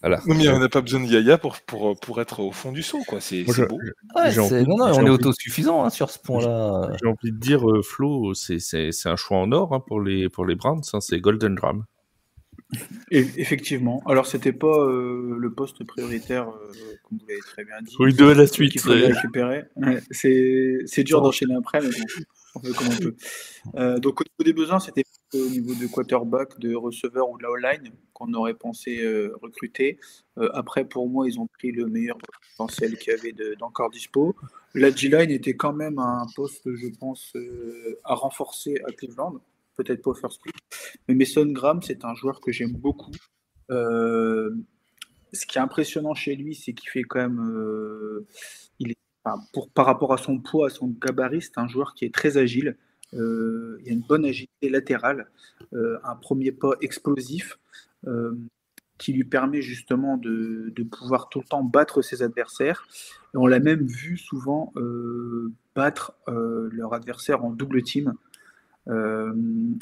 Voilà. Non, mais on n'a pas besoin de Yaya pour être au fond du saut, quoi. C'est beau. Ouais, J'ai envie- on j'ai est envie- autosuffisant hein, sur ce point-là. J'ai envie de dire, Flo, c'est un choix en or pour les Browns, hein, c'est Golden Drum. Et effectivement. Alors, c'était pas le poste prioritaire, comme vous l'avez très bien dit. Oui, deux à la suite. Qu'il fallait récupérer. Ouais, c'est dur d'enchaîner après, mais bon, on fait comme on peut. Donc, au niveau des besoins, c'était au niveau de quarterback, de receveur ou de la O-line qu'on aurait pensé recruter. Après, pour moi, ils ont pris le meilleur potentiel qu'il y avait d'encore dispo. La G-line était quand même un poste, je pense, à renforcer à Cleveland. Peut-être pas au first pick. Mais Mason Graham, c'est un joueur que j'aime beaucoup. Ce qui est impressionnant chez lui, c'est qu'il fait quand même. Par rapport à son poids, à son gabarit, c'est un joueur qui est très agile. Il y a une bonne agilité latérale, un premier pas explosif qui lui permet justement de pouvoir tout le temps battre ses adversaires. Et on l'a même vu souvent battre leur adversaire en double team.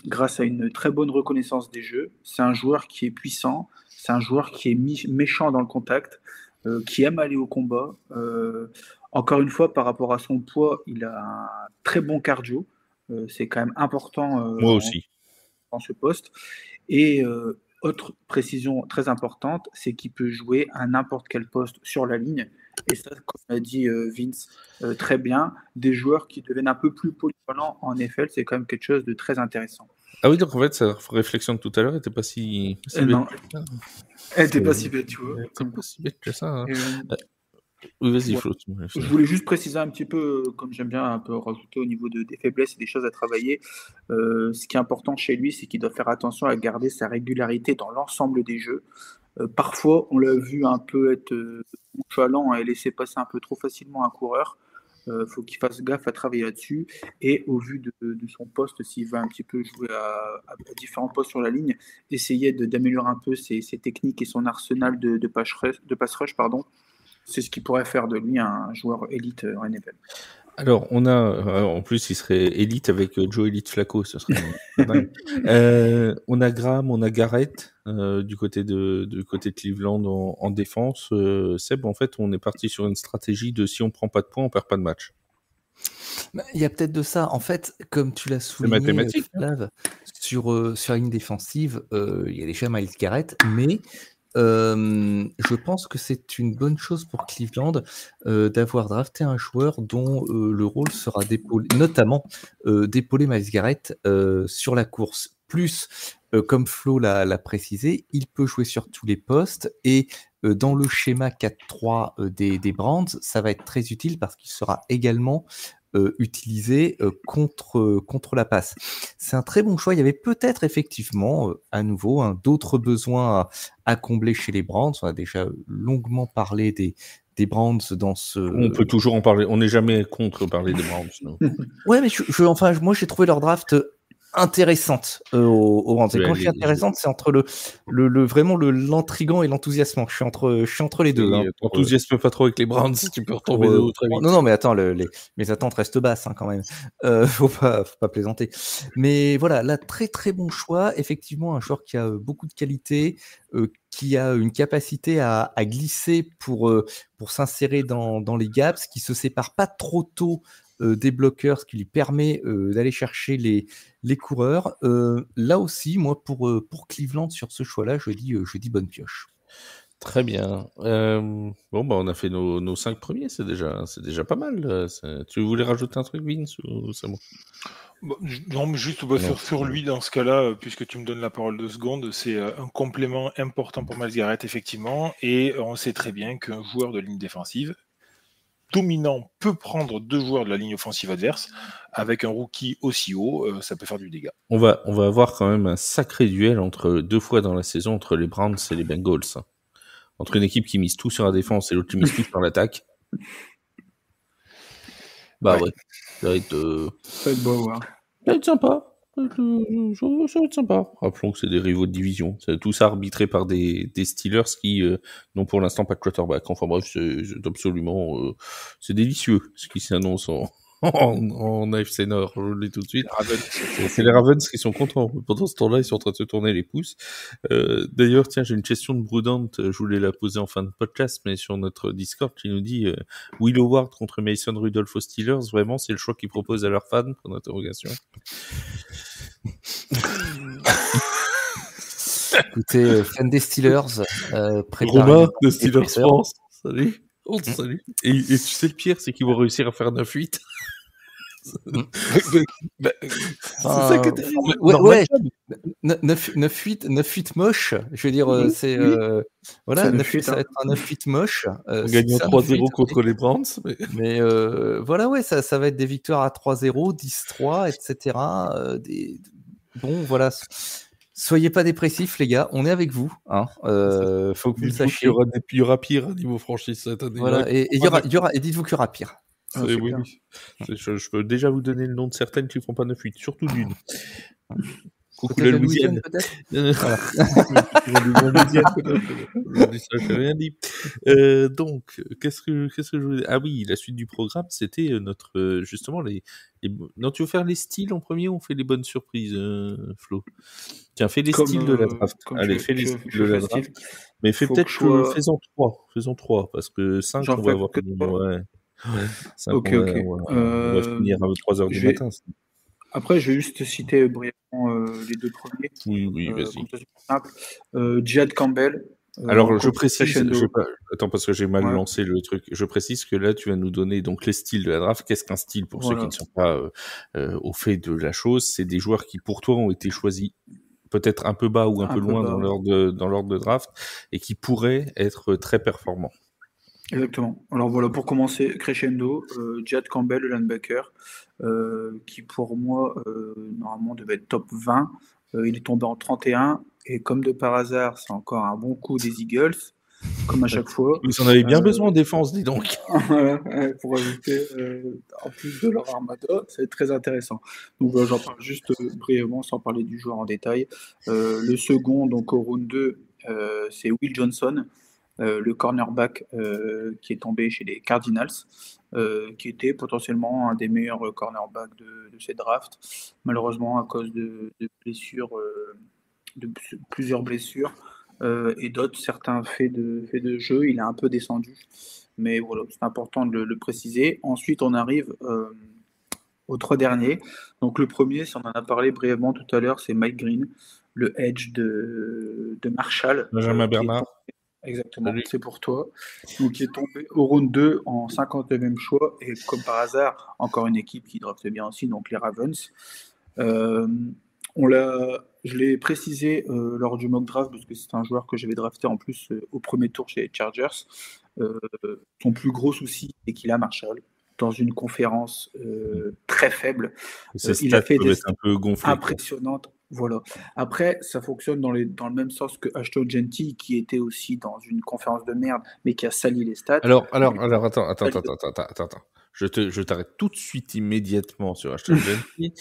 Grâce à une très bonne reconnaissance des jeux. C'est un joueur qui est puissant, c'est un joueur qui est méchant dans le contact, qui aime aller au combat. Encore une fois, par rapport à son poids, il a un très bon cardio. C'est quand même important Moi aussi. dans ce poste. Et autre précision très importante, c'est qu'il peut jouer à n'importe quel poste sur la ligne. Et ça, comme a dit Vince très bien, des joueurs qui deviennent un peu plus polyvalents en NFL, c'est quand même quelque chose de très intéressant. Ah oui, donc en fait, sa réflexion de tout à l'heure n'était pas si non, bête. elle n'était pas si bête, tu vois. Elle n'était pas si bête que ça. Hein. Et, oui, vas-y, ouais. Flo. Je voulais juste préciser un petit peu, comme j'aime bien un peu rajouter au niveau des faiblesses et des choses à travailler, ce qui est important chez lui, c'est qu'il doit faire attention à garder sa régularité dans l'ensemble des jeux. Parfois, on l'a vu un peu être nonchalant et laisser passer un peu trop facilement un coureur. Faut qu'il fasse gaffe à travailler là-dessus. Et au vu de son poste, s'il va un petit peu jouer à différents postes sur la ligne, essayer d'améliorer un peu ses techniques et son arsenal de pass rush, pardon. C'est ce qui pourrait faire de lui un joueur élite en NFL. Alors, on a, en plus, il serait élite avec Joe Elite Flacco, ce serait dingue. On a Graham, on a Garrett, du côté de Cleveland en défense. Seb, en fait, on est parti sur une stratégie de si on prend pas de points, on perd pas de match. Il y a peut-être de ça. En fait, comme tu l'as souligné, Flav, sur la ligne défensive, il y a déjà Myles Garrett, mais je pense que c'est une bonne chose pour Cleveland d'avoir drafté un joueur dont le rôle sera d'épauler, notamment d'épauler Myles Garrett sur la course. Plus, comme Flo l'a précisé, il peut jouer sur tous les postes et dans le schéma 4-3 des Browns, ça va être très utile parce qu'il sera également utilisé contre la passe. C'est un très bon choix. Il y avait peut-être effectivement à nouveau d'autres besoins à combler chez les Browns. On a déjà longuement parlé des Browns dans ce... On peut toujours en parler. On n'est jamais contre parler des Browns. Ouais, mais moi j'ai trouvé leur draft intéressante aux Browns. Et quand je dis intéressante, c'est entre vraiment l'intriguant et l'enthousiasmant. Je suis entre les deux. Enthousiasme pas trop avec les Browns, tu peux retomber très vite. Non, mais attends, mes attentes restent basses quand même. Faut pas plaisanter. Mais voilà, là, très très bon choix. Effectivement, un joueur qui a beaucoup de qualité, qui a une capacité à glisser pour s'insérer dans les gaps, qui se sépare pas trop tôt des bloqueurs, ce qui lui permet d'aller chercher les coureurs. Là aussi, moi, pour Cleveland, sur ce choix-là, je dis bonne pioche. Très bien. On a fait nos 5 premiers, c'est déjà pas mal. Tu voulais rajouter un truc, Vince, ou c'est bon? Non, mais juste sur lui, dans ce cas-là, puisque tu me donnes la parole 2 secondes, c'est un complément important pour Myles Garrett, effectivement, et on sait très bien qu'un joueur de ligne défensive dominant peut prendre 2 joueurs de la ligne offensive adverse. Avec un rookie aussi haut, ça peut faire du dégât. On va avoir quand même un sacré duel 2 fois dans la saison entre les Browns et les Bengals. Entre une équipe qui mise tout sur la défense et l'autre qui mise tout sur l'attaque. Ouais. Ça va être beau, ouais. Ça va être sympa. Ça va être sympa. Rappelons que c'est des rivaux de division. C'est tout ça arbitré par des Steelers qui n'ont pour l'instant pas de quarterback. Enfin bref, c'est absolument... c'est délicieux ce qui s'annonce en AFC Nord, je le dis tout de suite. C'est les Ravens qui sont contents. Pendant ce temps-là, ils sont en train de se tourner les pouces. D'ailleurs, tiens, j'ai une question de Broudante, je voulais la poser en fin de podcast, mais sur notre Discord, qui nous dit Will Howard contre Mason Rudolph aux Steelers, vraiment, c'est le choix qu'ils proposent à leurs fans, pour d'interrogation. Écoutez, fan des Steelers, Romain de Steelers France, salut. On te salue. Et tu sais, le pire, c'est qu'ils vont réussir à faire 9-8. C'est ça que t'as dit. Ouais. 9-8 moche. Je veux dire, c'est voilà, 9-8, ça va être un 9-8 moche. En gagnant 3-0 contre les Browns. Mais voilà, ouais, ça va être des victoires à 3-0, 10-3, etc. Bon, voilà. Soyez pas dépressifs, les gars. On est avec vous. Hein. Faut que vous le sachiez. Il y aura pire niveau franchise cette année. Voilà. Et dites-vous qu'il y aura pire. Oui. Je peux déjà vous donner le nom de certaines qui ne font pas 9-8, surtout d'une. Coucou la Louisiane. Voilà. Ça, je n'ai rien dit. Donc, qu'est-ce que je voulais... Ah oui, la suite du programme, c'était notre justement Non, tu veux faire les styles en premier ou on fait les bonnes surprises, Flo? Tiens, fais les styles de la draft. Allez, fais les styles de la draft. Mais fais peut-être faisons 3, parce que 5, on va avoir... Ouais. 5, ok. On va finir à 3h du matin. Après, je vais juste citer brièvement les deux premiers. Oui, vas-y. C'est simple. Jihad Campbell. Alors, je précise, attends, parce que j'ai mal lancé le truc. Je précise que là, tu vas nous donner donc les styles de la draft. Qu'est-ce qu'un style pour ceux qui ne sont pas au fait de la chose? C'est des joueurs qui, pour toi, ont été choisis peut-être un peu bas ou un peu loin dans l'ordre de draft et qui pourraient être très performants. Exactement. Alors voilà, pour commencer, crescendo, Jihad Campbell, le linebacker, qui pour moi, normalement, devait être top 20. Il est tombé en 31, et comme de par hasard, c'est encore un bon coup des Eagles, comme à chaque fois. Ils en avaient bien besoin en défense, dis donc. Pour ajouter, en plus de leur armada, c'est très intéressant. Donc voilà, j'en parle juste brièvement, sans parler du joueur en détail. Le second, donc au round 2, c'est Will Johnson. Le cornerback qui est tombé chez les Cardinals, qui était potentiellement un des meilleurs cornerbacks de cette draft. Malheureusement, à cause de blessures, de plusieurs blessures et d'autres, certains faits de jeu, il a un peu descendu. Mais voilà, c'est important de le préciser. Ensuite, on arrive aux 3 derniers. Donc le premier, si on en a parlé brièvement tout à l'heure, c'est Mike Green, le edge de Marshall. Benjamin Bernard. Exactement, c'est pour toi. Donc, il est tombé au round 2 en 59e choix. Et comme par hasard, encore une équipe qui drafte bien aussi, donc les Ravens. Je l'ai précisé lors du mock draft, parce que c'est un joueur que j'avais drafté en plus au premier tour chez les Chargers. Son plus gros souci, c'est qu'il a Marshall dans une conférence très faible. Il a fait des stats un peu gonflées, impressionnantes. Voilà. Après, ça fonctionne dans le même sens que Ashton Genty, qui était aussi dans une conférence de merde, mais qui a sali les stats. Alors, attends. Je t'arrête tout de suite immédiatement sur Ashton Genty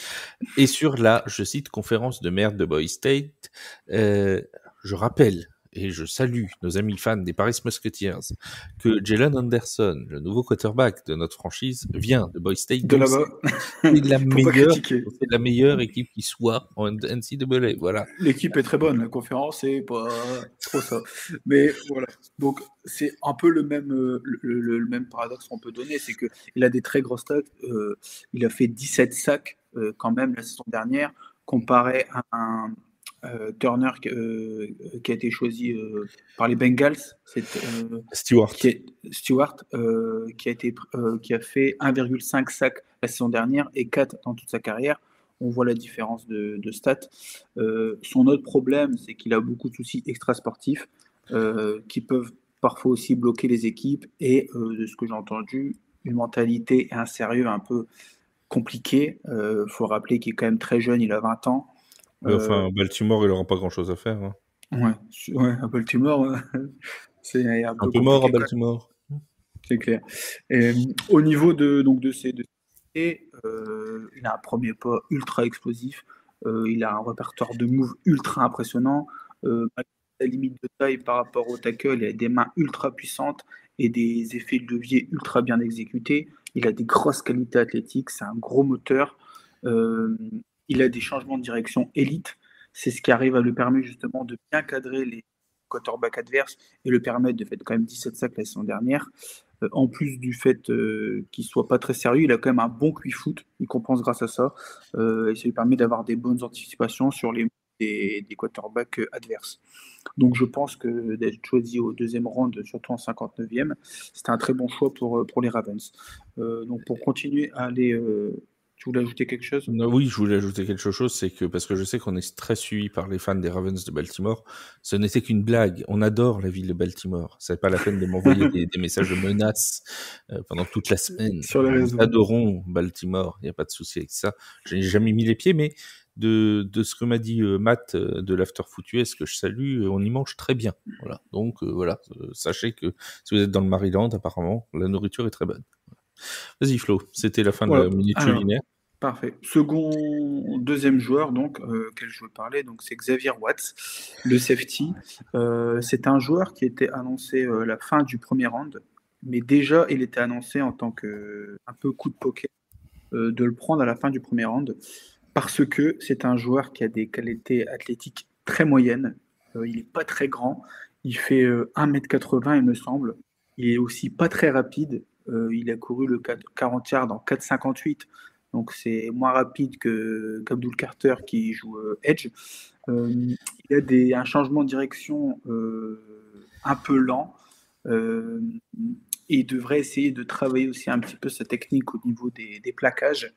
et sur la, je cite, conférence de merde de Boise State. Je rappelle, et je salue nos amis fans des Paris Musketeers, que Jalen Anderson, le nouveau quarterback de notre franchise, vient de Boise State. De là-bas. C'est la meilleure équipe qui soit en NCAA, voilà. L'équipe est très bonne, la conférence, c'est pas trop ça. Mais voilà. Donc, c'est un peu le même paradoxe qu'on peut donner, c'est qu'il a des très grosses stats. Il a fait 17 sacs quand même la saison dernière, comparé à un Turner qui a été choisi par les Bengals, Stewart, qui a fait 1,5 sacs la saison dernière et 4 dans toute sa carrière. On voit la différence de stats. Son autre problème, c'est qu'il a beaucoup de soucis extrasportifs qui peuvent parfois aussi bloquer les équipes et, de ce que j'ai entendu, une mentalité et un sérieux un peu compliqué. Faut rappeler qu'il est quand même très jeune, il a 20 ans. Enfin, Baltimore, il n'aura pas grand-chose à faire. Hein. Ouais, à Baltimore, c'est un peu mort à Baltimore. C'est clair. Et, au niveau de ces deux, il a un premier pas ultra explosif. Il a un répertoire de moves ultra impressionnant. La limite de taille par rapport au tackle, il a des mains ultra puissantes et des effets de levier ultra bien exécutés. Il a des grosses qualités athlétiques, c'est un gros moteur. Il a des changements de direction élite. C'est ce qui arrive à lui permettre justement de bien cadrer les quarterbacks adverses et le permettre de faire quand même 17 sacs la saison dernière. En plus du fait qu'il soit pas très sérieux, il a quand même un bon QI foot. Il compense grâce à ça. Et ça lui permet d'avoir des bonnes anticipations sur les des quarterbacks adverses. Donc je pense que d'être choisi au deuxième round, surtout en 59e, c'était un très bon choix pour les Ravens. Donc pour continuer à aller... tu voulais ajouter quelque chose? Non, oui, je voulais ajouter quelque chose, c'est que parce que je sais qu'on est très suivi par les fans des Ravens de Baltimore, ce n'était qu'une blague. On adore la ville de Baltimore. C'est pas la peine de m'envoyer des messages de menaces pendant toute la semaine. Sur les réseaux. Nous adorons Baltimore, il n'y a pas de souci avec ça. Je n'ai jamais mis les pieds, mais de ce que m'a dit Matt de l'Afterfoot US, que je salue, on y mange très bien. Voilà. Donc voilà, sachez que si vous êtes dans le Maryland, apparemment, la nourriture est très bonne. Vas-y Flo, c'était la fin de la minute culinaire. Parfait. Deuxième joueur donc quel je veux parler, donc c'est Xavier Watts, le safety. C'est un joueur qui était annoncé la fin du premier round, mais déjà il était annoncé en tant que un peu coup de poker de le prendre à la fin du premier round parce que c'est un joueur qui a des qualités athlétiques très moyennes. Il n'est pas très grand, il fait 1m80 il me semble. Il est aussi pas très rapide. Il a couru le 40 yards en 4,58. Donc c'est moins rapide qu'Abdul Carter qui joue Edge. Il a un changement de direction un peu lent et devrait essayer de travailler aussi un petit peu sa technique au niveau des plaquages.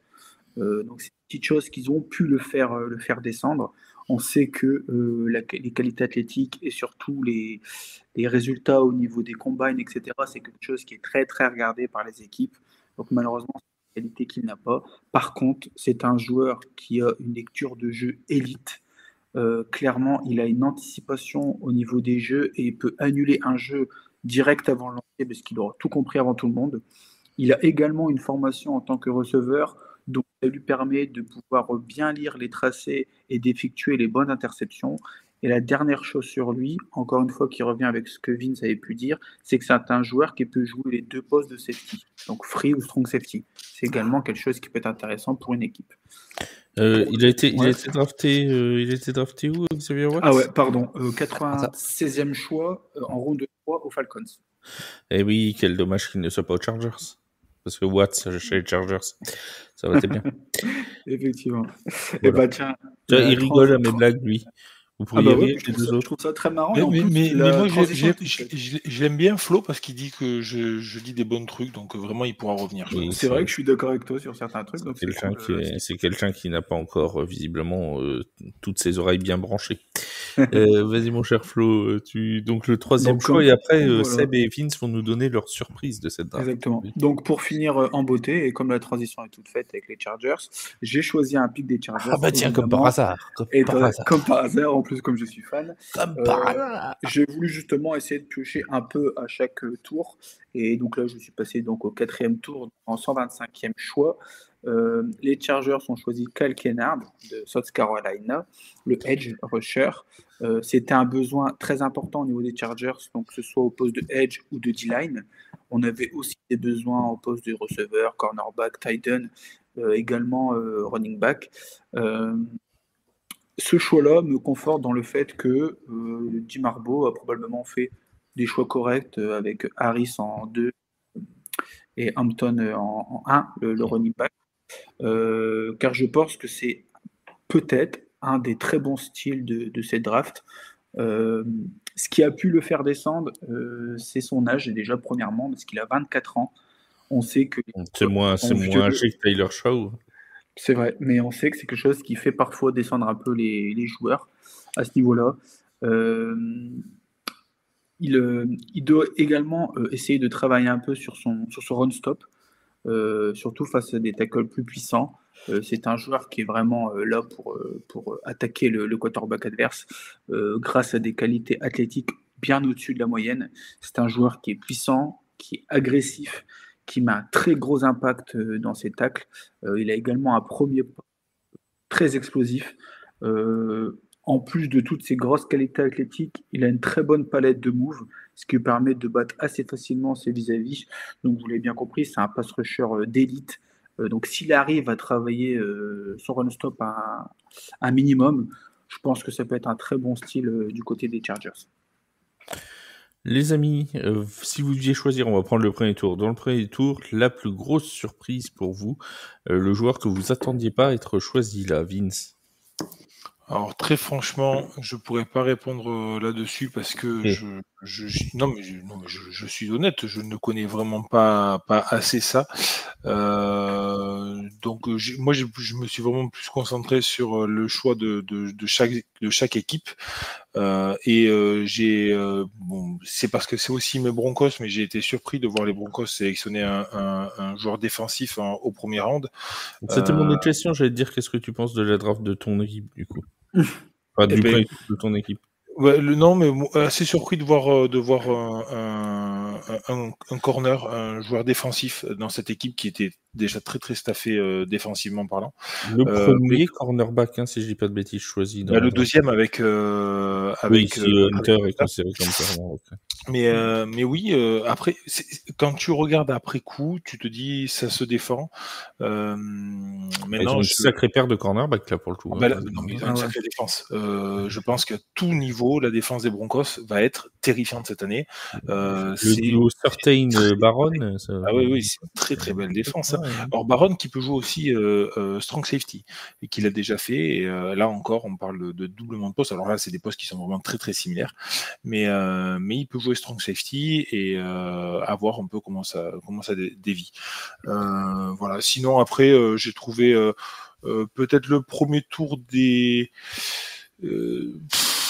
Donc c'est une petite chose qu'ils ont pu le faire descendre. On sait que les qualités athlétiques et surtout les résultats au niveau des combines, etc., c'est quelque chose qui est très très regardé par les équipes. Donc malheureusement, c'est une qualité qu'il n'a pas. Par contre, c'est un joueur qui a une lecture de jeu élite. Clairement, il a une anticipation au niveau des jeux et il peut annuler un jeu direct avant le lancer parce qu'il aura tout compris avant tout le monde. Il a également une formation en tant que receveur, donc ça lui permet de pouvoir bien lire les tracés et d'effectuer les bonnes interceptions. Et la dernière chose sur lui, encore une fois qui revient avec ce que Vince avait pu dire, c'est que c'est un joueur qui peut jouer les deux postes de safety, donc free ou strong safety. C'est également quelque chose qui peut être intéressant pour une équipe. Il a été drafté où, Xavier Watts? Ah ouais, pardon, 96e choix en round 3 aux Falcons. Eh oui, quel dommage qu'il ne soit pas aux Chargers. Parce que Watts chez les Chargers, ça aurait été bien. Effectivement. Voilà. Et bah tiens, il rigole à mes blagues, lui. Vous pourriez rire les deux autres. Je trouve ça très marrant. Mais moi, je l'aime bien, Flo, parce qu'il dit que je dis des bons trucs, donc vraiment, il pourra revenir. Oui, c'est vrai que je suis d'accord avec toi sur certains trucs. C'est quelqu'un qui n'a pas encore, visiblement, toutes ses oreilles bien branchées. Vas-y, mon cher Flo, donc le troisième choix, et après, voilà. Seb et Vince vont nous donner leur surprise de cette draft. Exactement. Oui. Donc, pour finir en beauté, et comme la transition est toute faite avec les Chargers, j'ai choisi un pick des Chargers. Ah bah tiens, comme par hasard. Comme par hasard, en plus, comme je suis fan. J'ai voulu justement essayer de piocher un peu à chaque tour. Et donc là, je suis passé donc au 4e tour, en 125e choix. Les Chargers ont choisi Kyle Kennard de South Carolina, le edge rusher. C'était un besoin très important au niveau des Chargers, donc que ce soit au poste de edge ou de D-line. On avait aussi des besoins au poste de receveur, cornerback, tight end, également running back. Ce choix-là me conforte dans le fait que Jim Harbaugh a probablement fait des choix corrects avec Harris en 2 et Hampton en 1, le running back. Car je pense que c'est peut-être un des très bons styles de cette draft. Ce qui a pu le faire descendre, c'est son âge, déjà premièrement, parce qu'il a 24 ans. On sait que... C'est moins âgé que Tyler Shaw. C'est vrai, mais on sait que c'est quelque chose qui fait parfois descendre un peu les joueurs à ce niveau-là. Il doit également essayer de travailler un peu sur son run-stop, surtout face à des tackles plus puissants. C'est un joueur qui est vraiment là pour attaquer le quarterback adverse grâce à des qualités athlétiques bien au-dessus de la moyenne. C'est un joueur qui est puissant, qui est agressif, qui met un très gros impact dans ses tacles. Il a également un premier pas très explosif. En plus de toutes ses grosses qualités athlétiques, il a une très bonne palette de moves, ce qui lui permet de battre assez facilement ses vis-à-vis. Donc, vous l'avez bien compris, c'est un pass rusher d'élite. Donc, s'il arrive à travailler son run-stop à un minimum, je pense que ça peut être un très bon style du côté des Chargers. Les amis, si vous deviez choisir, on va prendre le premier tour. Dans le premier tour, la plus grosse surprise pour vous, le joueur que vous attendiez pas être choisi là, Vince. Alors très franchement, je pourrais pas répondre là-dessus parce que je suis honnête, je ne connais vraiment pas assez ça. Donc moi je me suis vraiment plus concentré sur le choix de chaque équipe. C'est parce que c'est aussi mes Broncos, mais j'ai été surpris de voir les Broncos sélectionner un joueur défensif au premier round. C'était mon autre question, j'allais te dire qu'est-ce que tu penses de la draft de ton équipe du coup. Enfin, du premier tour de ton équipe. Ouais, non, mais assez surpris de voir un corner, un joueur défensif dans cette équipe qui était déjà très très staffé défensivement parlant. Le premier cornerback, si je dis pas de bêtises, choisi. Le deuxième avec Hunter est considéré comme corner. Mais oui, après, quand tu regardes après coup, tu te dis ça se défend. Maintenant, une sacrée paire de cornerbacks là pour le coup. Non, mais une sacrée défense. Je pense qu'à tout niveau, la défense des Broncos va être terrifiante cette année. Le duo Surtain-Baron. Oui, c'est une très très belle défense. Ouais. Alors Baron qui peut jouer aussi strong safety et qu'il a déjà fait. Et là encore, on parle de doublement de poste. Alors là, c'est des postes qui sont vraiment très très similaires, mais il peut jouer strong safety et à voir un peu comment ça dévie. Voilà. Sinon après, j'ai trouvé peut-être le premier tour des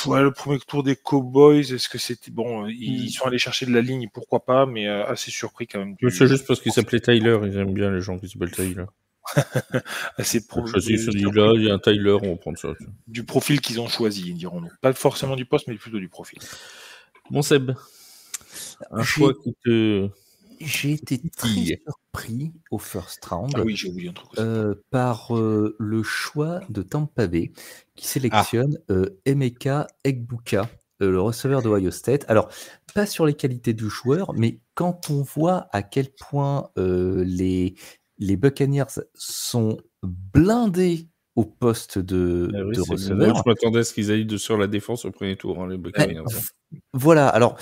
le premier tour des Cowboys, est-ce que c'était bon? Ils sont allés chercher de la ligne, pourquoi pas, mais assez surpris quand même. C'est juste parce qu'il s'appelait Tyler, ils aiment bien les gens qui s'appellent Tyler. Assez celui-là, il y a un Tyler, on va prendre ça. Du profil qu'ils ont choisi, dirons-nous. Pas forcément du poste, mais plutôt du profil. Bon Seb, un choix qui te... J'ai été très surpris au first round j'ai oublié un truc par le choix de Tampa Bay qui sélectionne Emeka Egbuka, le receveur d'Ohio State. Alors, pas sur les qualités du joueur, mais quand on voit à quel point les Buccaneers sont blindés au poste de receveur. Je m'attendais à ce qu'ils aillent sur la défense au premier tour, les Buccaneers. Voilà, alors...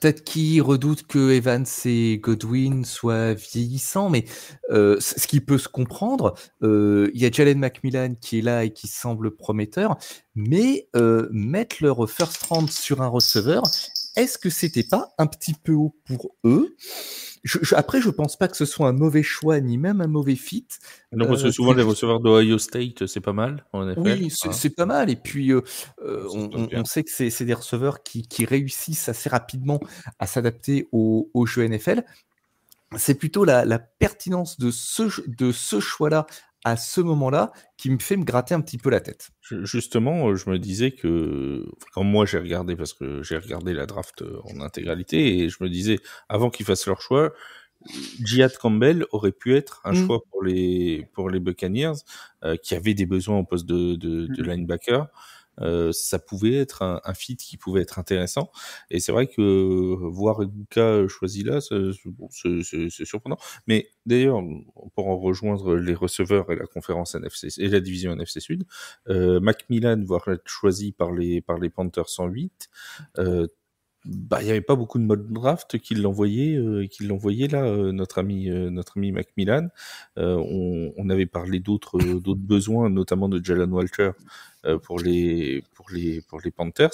Peut-être qu'ils redoutent que Evans et Godwin soient vieillissants, mais ce qui peut se comprendre, il y a Jalen McMillan qui est là et qui semble prometteur, mais mettre leur first round sur un receveur, est-ce que c'était pas un petit peu haut pour eux ? Après, je pense pas que ce soit un mauvais choix ni même un mauvais fit. Non, parce que souvent les receveurs d'Ohio State, c'est pas mal, en effet. Oui, c'est pas mal. Et puis, on sait que c'est des receveurs qui réussissent assez rapidement à s'adapter au jeu NFL. C'est plutôt la pertinence de ce choix-là à ce moment-là qui me fait me gratter un petit peu la tête. Justement, je me disais que quand moi j'ai regardé, parce que j'ai regardé la draft en intégralité, et je me disais, avant qu'ils fassent leur choix, Jihad Campbell aurait pu être un choix pour les Buccaneers qui avaient des besoins au poste de linebacker. Ça pouvait être un fit qui pouvait être intéressant, et c'est vrai que voir Egbuka choisi là, c'est surprenant. Mais d'ailleurs, pour en rejoindre les receveurs et la conférence NFC et la division NFC Sud, Macmillan voir être choisi par les Panthers 108, il y avait pas beaucoup de mock draft qui l'envoyaient là, notre ami Macmillan. On avait parlé d'autres besoins, notamment de Jalen Walter pour les Panthers.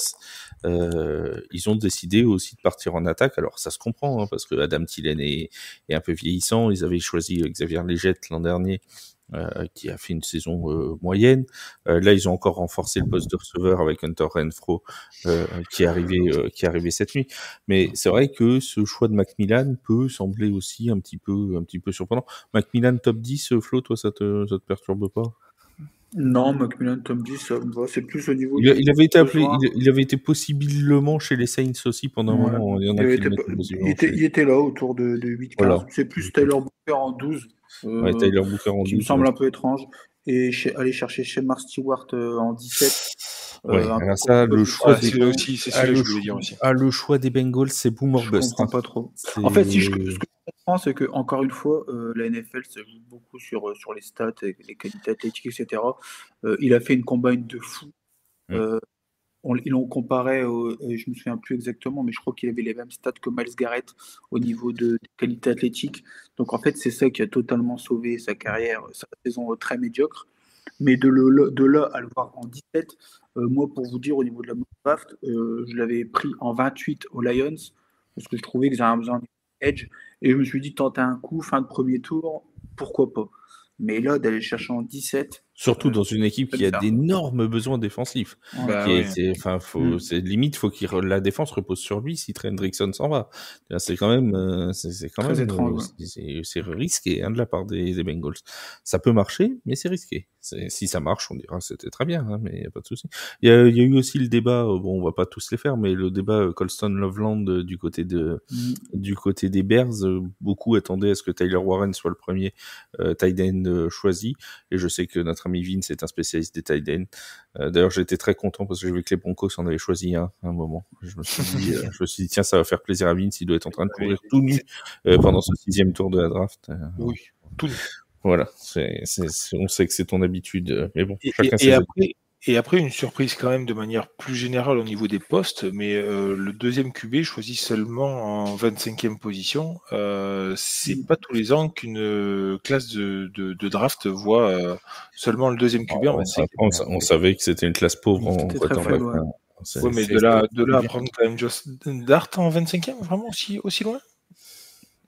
Ils ont décidé aussi de partir en attaque. Alors ça se comprend, parce que Adam Thielen est un peu vieillissant. Ils avaient choisi Xavier Legette l'an dernier, qui a fait une saison moyenne. Là, ils ont encore renforcé le poste de receveur avec Hunter Renfrow qui est arrivé cette nuit. Mais c'est vrai que ce choix de Macmillan peut sembler aussi un petit peu surprenant. Macmillan top 10, Flo, toi, ça te perturbe pas? Non, Macmillan top 10, c'est plus au niveau. Il avait été appelé, il avait été possiblement chez les Saints aussi pendant un moment. Il était là autour de 8-15. Voilà. C'est plus Tyler Booker en 12. Tyler Booker en 12. Qui me semble un peu étrange. Et aller chercher Shemar Stewart en 17. alors ça, le choix c'est celui-là aussi, c'est celui-là que je voulais dire aussi. le choix des Bengals, c'est boom or Je bust. comprends pas trop. En fait, ce que je comprends, c'est que encore une fois, la NFL se joue beaucoup sur les stats, et les qualités athlétiques, etc. Il a fait une combine de fou. Ils l'ont comparé, je me souviens plus exactement, mais je crois qu'il avait les mêmes stats que Myles Garrett au niveau des qualités athlétiques. Donc en fait, c'est ça qui a totalement sauvé sa carrière, sa saison très médiocre. Mais de là à le voir en 17, moi pour vous dire au niveau de la mock draft, je l'avais pris en 28 aux Lions parce que je trouvais que j'avais besoin d'edge et je me suis dit tenter un coup fin de premier tour, pourquoi pas. Mais là d'aller chercher en 17, surtout dans une équipe qui a d'énormes besoins défensifs. C'est limite, faut la défense repose sur lui si Trent Hendrickson s'en va. C'est quand même, c'est quand très même étrange. C'est risqué de la part des Bengals. Ça peut marcher, mais c'est risqué. Si ça marche, on dira c'était très bien, hein, mais y a pas de souci. Il y a eu aussi le débat, bon, on va pas tous les faire, mais le débat Colston Loveland du côté des Bears, beaucoup attendaient à ce que Tyler Warren soit le premier tight end choisi, et je sais que notre ami Vince est un spécialiste des tight ends. D'ailleurs, j'étais très content parce que j'ai vu que les Broncos en avaient choisi un moment. Je me suis dit, tiens, ça va faire plaisir à Vince, il doit être en train de courir tout nu pendant ce 6e tour de la draft. Oui, tout nu. Voilà, on sait que c'est ton habitude, mais bon, chacun ses Et après, une surprise quand même de manière plus générale au niveau des postes, mais le deuxième QB choisi seulement en 25e position. C'est pas tous les ans qu'une classe de draft voit seulement le deuxième QB en 25e. On savait que c'était une classe pauvre en quarterback. Ouais, mais de là à prendre quand même Josh Dart en 25e, vraiment aussi loin?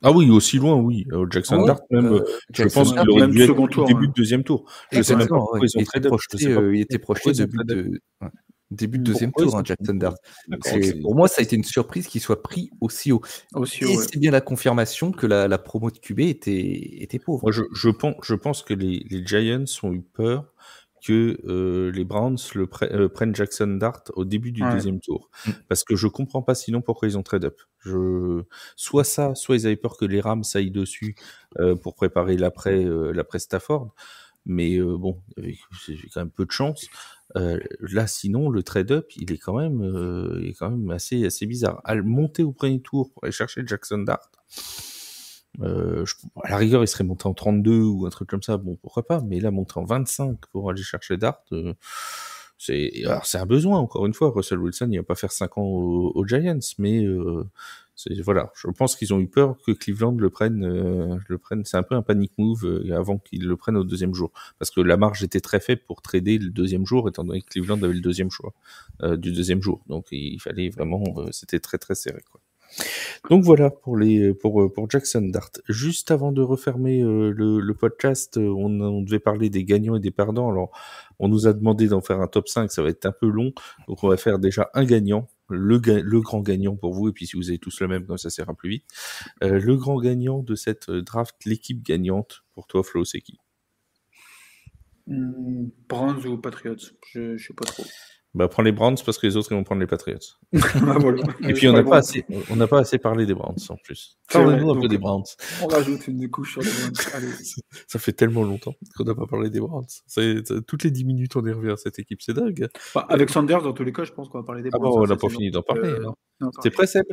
Ah oui, aussi loin, oui. Jackson Dart, même, je pense qu'il aurait dû être au début de deuxième tour. Je sais même pas pourquoi ils ont trade up. Il était projeté début de deuxième tour, Jackson Dart. Pour moi, ça a été une surprise qu'il soit pris aussi haut. C'est bien la confirmation que la promo de QB était pauvre. Moi, je pense que les Giants ont eu peur que les Browns prennent Jackson Dart au début du deuxième tour. Parce que je comprends pas sinon pourquoi ils ont trade up. Soit ils avaient peur que les Rams aillent dessus pour préparer l'après Stafford. Mais bon, j'ai quand même peu de chance. Là, sinon, le trade-up, il est quand même assez bizarre. À monter au premier tour pour aller chercher Jackson Dart, à la rigueur, il serait monté en 32 ou un truc comme ça, bon, pourquoi pas, mais là, monter en 25 pour aller chercher Dart, c'est un besoin, encore une fois. Russell Wilson, il va pas faire 5 ans aux Giants, mais voilà, je pense qu'ils ont eu peur que Cleveland le prenne. C'est un peu un panic move avant qu'ils le prennent au deuxième jour, parce que la marge était très faible pour trader le deuxième jour, étant donné que Cleveland avait le deuxième choix du deuxième jour, donc il fallait vraiment, c'était très très serré, quoi. Donc voilà pour Jackson Dart. Juste avant de refermer le podcast, on devait parler des gagnants et des perdants. Alors on nous a demandé d'en faire un top 5, ça va être un peu long, donc on va faire déjà un gagnant, le grand gagnant pour vous, et puis si vous avez tous le même, comme ça ira plus vite. Le grand gagnant de cette draft, l'équipe gagnante pour toi, Flo, c'est qui? Browns ou Patriots, je sais pas trop. Bah, prends les Browns parce que les autres ils vont prendre les Patriots. Voilà. Et puis on n'a pas assez parlé des Browns en plus. Parlez-nous un peu des Browns. On rajoute une couche sur les Browns. Allez. Ça fait tellement longtemps qu'on n'a pas parlé des Browns. Toutes les 10 minutes on y revient à cette équipe, c'est dingue. Enfin, avec Sanders, dans tous les cas, je pense qu'on va parler des Browns. On n'a pas fini d'en parler. T'es prêt, Seb?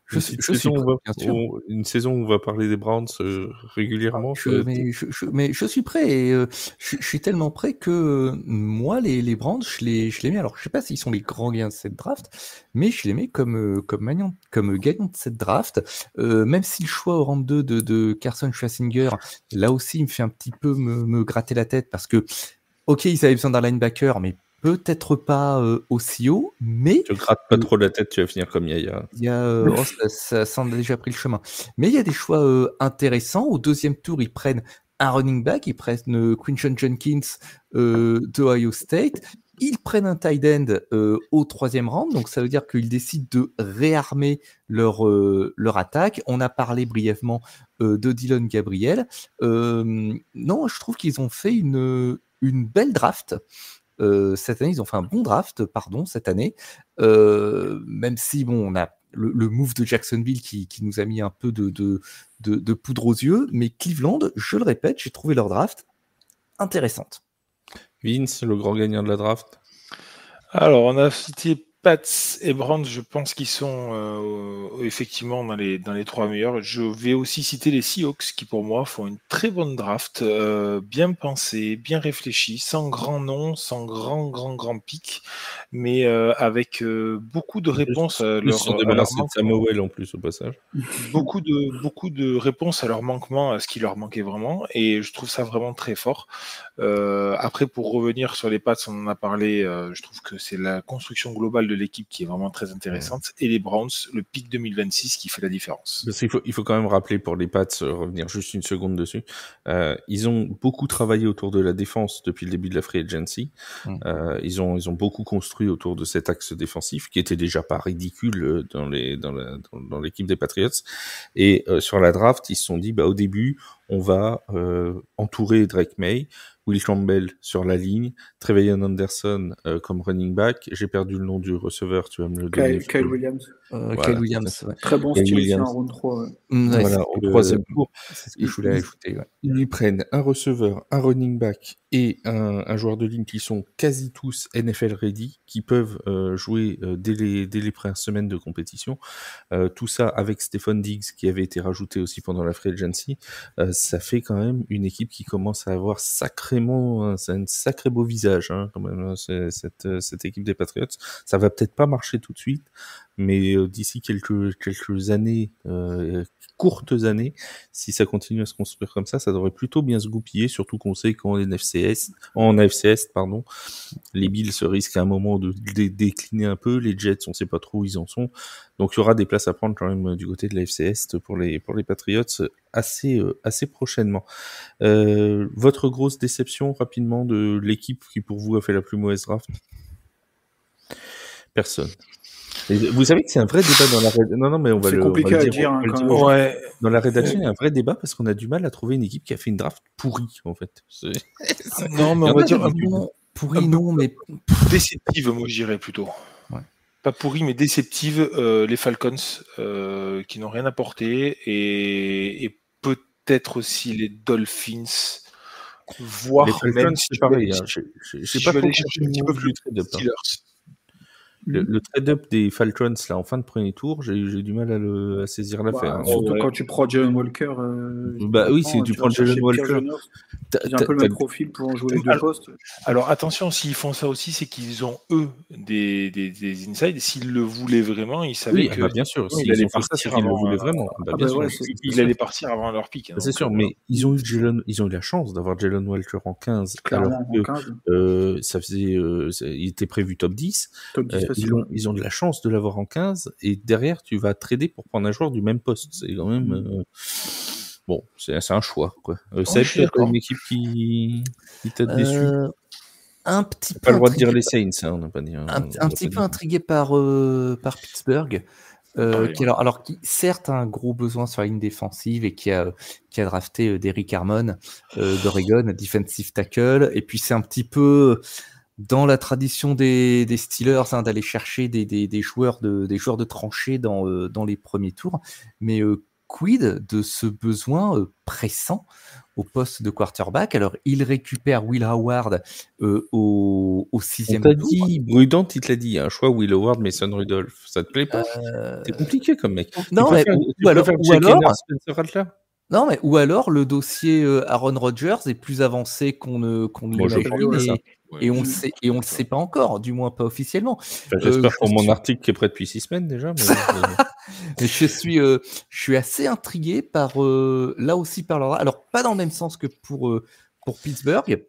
Je suis prêt, bien sûr. Une saison où on va parler des Browns régulièrement. Mais je suis prêt et je suis tellement prêt que moi les Browns je les mets. Alors je sais pas s'ils sont les grands gagnants de cette draft, mais je les mets comme gagnants de cette draft. Même si le choix au round 2 de Carson Schwarzenegger, là aussi il me fait un petit peu me gratter la tête parce que ok, ils avaient besoin d'un linebacker, mais peut-être pas aussi haut, mais... Tu grattes pas trop la tête, tu vas finir comme Yaya. Ça en a déjà pris le chemin. Mais il y a des choix intéressants. Au deuxième tour, ils prennent un running back, ils prennent Quinton Jenkins d'Ohio State. Ils prennent un tight end au troisième round, donc ça veut dire qu'ils décident de réarmer leur attaque. On a parlé brièvement de Dylan Gabriel. Non, je trouve qu'ils ont fait une belle draft. Cette année, ils ont fait un bon draft, cette année. Même si, bon, on a le move de Jacksonville qui nous a mis un peu de poudre aux yeux, mais Cleveland, je le répète, j'ai trouvé leur draft intéressante. Vince, le grand gagnant de la draft. Alors, on a cité Pats et Browns, je pense qu'ils sont effectivement dans les 3 meilleurs. Je vais aussi citer les Seahawks qui, pour moi, font une très bonne draft, bien pensée, bien réfléchie, sans grand nom, sans grand pic, mais avec beaucoup de réponses à Ils sont leur débarrassés de manquement. Samuel en plus au passage. Beaucoup de réponses à leur manquement, à ce qui leur manquait vraiment, et je trouve ça vraiment très fort. Après, pour revenir sur les Pats, on en a parlé, je trouve que c'est la construction globale de l'équipe qui est vraiment très intéressante, et les Browns, le pic 2026 qui fait la différence. Parce qu'il il faut quand même rappeler pour les Pats, revenir juste une seconde dessus, ils ont beaucoup travaillé autour de la défense depuis le début de la free agency. Ils ont beaucoup construit autour de cet axe défensif qui était déjà pas ridicule dans l'équipe des Patriots. Et sur la draft, ils se sont dit, au début, on va entourer Drake May, Will Campbell sur la ligne, Trevelyan Anderson comme running back. J'ai perdu le nom du receveur, tu vas me le donner. Kyle Williams. Kyle Williams, ouais. Très bon Kyle style aussi Williams. en round 3. Ouais. Voilà, au troisième tour. C'est ce que je voulais ajouter. Ouais. Ils lui prennent un receveur, un running back et un joueur de ligne qui sont quasi tous NFL ready, qui peuvent jouer dès les premières semaines de compétition. Tout ça avec Stephon Diggs qui avait été rajouté aussi pendant la free agency. Ça fait quand même une équipe qui commence à avoir un sacré beau visage, hein, quand même, cette équipe des Patriots. Ça va peut-être pas marcher tout de suite, mais d'ici quelques années, courtes années, si ça continue à se construire comme ça devrait plutôt bien se goupiller, surtout qu'on sait qu'en AFC Est, les Bills se risquent à un moment de décliner un peu, les Jets, on sait pas trop où ils en sont, donc il y aura des places à prendre quand même du côté de l'AFC Est pour les Patriots assez prochainement. Votre grosse déception rapidement de l'équipe qui pour vous a fait la plus mauvaise draft? Personne. Et vous savez que c'est un vrai débat dans la rédaction. Non, mais c'est compliqué à dire. Ouais. Dans la rédaction, il y a un vrai débat parce qu'on a du mal à trouver une équipe qui a fait une draft pourrie, en fait. Non, mais on va dire pourrie, non, mais déceptive, moi je dirais plutôt. Ouais. Pas pourrie, mais déceptive. Les Falcons qui n'ont rien apporté et peut-être aussi les Dolphins. Voire les Falcons, même c'est pareil. J'ai pas trop cherché un petit peu plus de Steelers. Le trade-up des Falcons là en fin de premier tour, j'ai du mal à saisir l'affaire. Surtout quand tu prends Jalen Walker. Oui, si tu prends Jalen Walker, il a un peu le même profil pour en jouer les deux postes. Alors attention, s'ils font ça aussi, c'est qu'ils ont eux des insides. S'ils le voulaient vraiment, ils savaient que bien sûr, il allait partir avant. Ils le voulaient vraiment. Il allait partir avant leur pick. C'est sûr, mais ils ont eu la chance d'avoir Jalen Walker en 15. Clairement, alors que ça faisait, il était prévu top 10. Ils ont de la chance de l'avoir en 15 et derrière tu vas trader pour prendre un joueur du même poste. C'est quand même bon, c'est un choix quoi. C'est une équipe qui t'a déçu. Un petit peu. Pas le droit de dire les Saints, hein, on n'a pas dit. Un petit peu intrigué par Pittsburgh. Qui certes a un gros besoin sur la ligne défensive et qui a drafté Derrick Harmon d'Oregon, defensive tackle, et puis c'est un petit peu dans la tradition des Steelers d'aller chercher des joueurs de tranchée dans les premiers tours, mais quid de ce besoin pressant au poste de quarterback? Alors il récupère Will Howard au 6e tour. Dit Brudant, il te l'a dit, un choix Will Howard, Mason Rudolph, ça te plaît pas? C'est compliqué comme mec. Non, ou alors le dossier Aaron Rodgers est plus avancé qu'on l'imagine et on le sait pas encore, du moins pas officiellement. J'espère pour mon article qui est prêt depuis 6 semaines déjà. Mais je suis assez intrigué par là aussi par leur. Alors pas dans le même sens que pour Pittsburgh.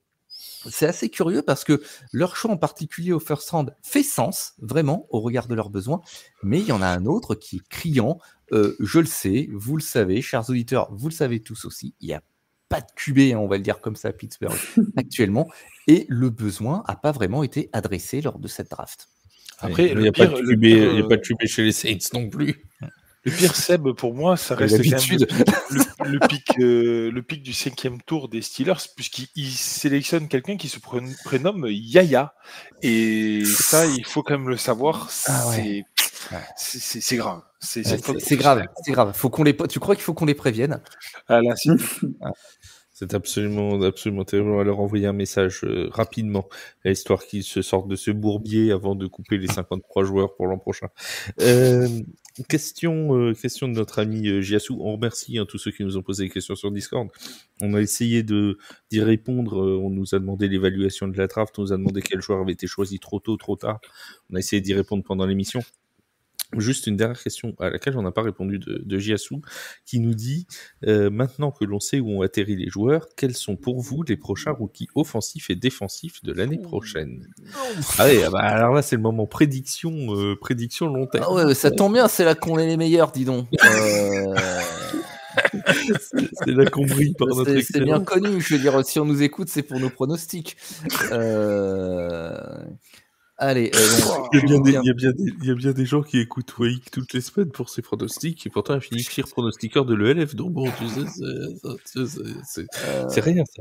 C'est assez curieux parce que leur choix en particulier au first round fait sens, vraiment, au regard de leurs besoins, mais il y en a un autre qui est criant. Je le sais, vous le savez, chers auditeurs, vous le savez tous aussi, il n'y a pas de QB, on va le dire comme ça, à Pittsburgh actuellement, et le besoin n'a pas vraiment été adressé lors de cette draft. Après, il n'y a pas de QB chez les Saints non plus. Le pire, Seb, pour moi, ça reste le pic du 5e tour des Steelers, puisqu'il sélectionne quelqu'un qui se prénomme Yaya. Et ça, il faut quand même le savoir. C'est grave. C'est grave. Tu crois qu'il faut qu'on les prévienne? Ah là, C'est absolument terrible. On va leur envoyer un message rapidement, histoire qu'ils se sortent de ce bourbier avant de couper les 53 joueurs pour l'an prochain. Question de notre ami Giasu. On remercie tous ceux qui nous ont posé des questions sur Discord. On a essayé d'y répondre. On nous a demandé l'évaluation de la draft. On nous a demandé quel joueur avait été choisi trop tôt, trop tard. On a essayé d'y répondre pendant l'émission. Juste une dernière question à laquelle on n'a pas répondu de Giasu, qui nous dit maintenant que l'on sait où ont atterri les joueurs, quels sont pour vous les prochains rookies offensifs et défensifs de l'année prochaine? Alors là, c'est le moment prédiction long terme. Ah ouais, ça tombe bien, c'est là qu'on est les meilleurs, dis donc. C'est là qu'on brille par notre excellence. C'est bien connu, je veux dire, si on nous écoute, c'est pour nos pronostics. Allez, il y a bien des gens qui écoutent Wake toutes les semaines pour ses pronostics et pourtant il finit pire pronostiqueur de l'ELF. Donc bon, tu sais, c'est rien ça.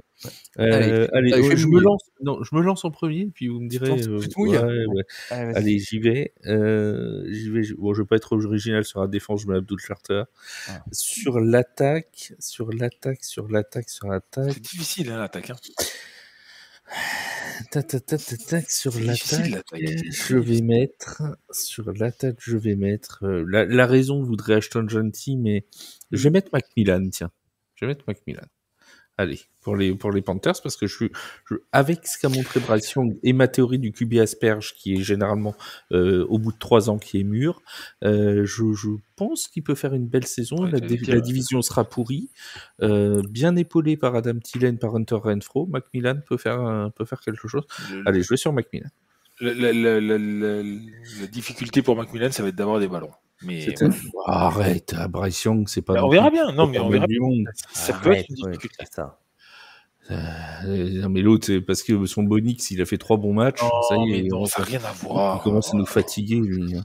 Je me lance en premier puis vous me direz. Allez, j'y vais. Bon, je vais pas être original sur la défense, je mets Abdul Charter. Sur l'attaque. C'est difficile l'attaque. Sur l'attaque, je vais mettre. La raison voudrait Ashton Genty, mais je vais mettre Macmillan. Tiens, Allez, pour les Panthers, parce que avec ce qu'a montré Bryce Young et ma théorie du QB asperge, qui est généralement au bout de 3 ans qui est mûr, je pense qu'il peut faire une belle saison. La division sera pourrie, bien épaulé par Adam Thielen, par Hunter Renfrow. Macmillan peut faire quelque chose. Allez, je vais sur Macmillan. La difficulté pour Macmillan, ça va être d'avoir des ballons. Mais arrête, Bryce Young, c'est pas. On verra bien. Non, mais on verra bien. Ça peut être une difficulté. Ça. Non, mais l'autre, c'est parce que son Bonix, il a fait 3 bons matchs. Ça y est, ça n'a rien à voir. Il commence à nous fatiguer, lui.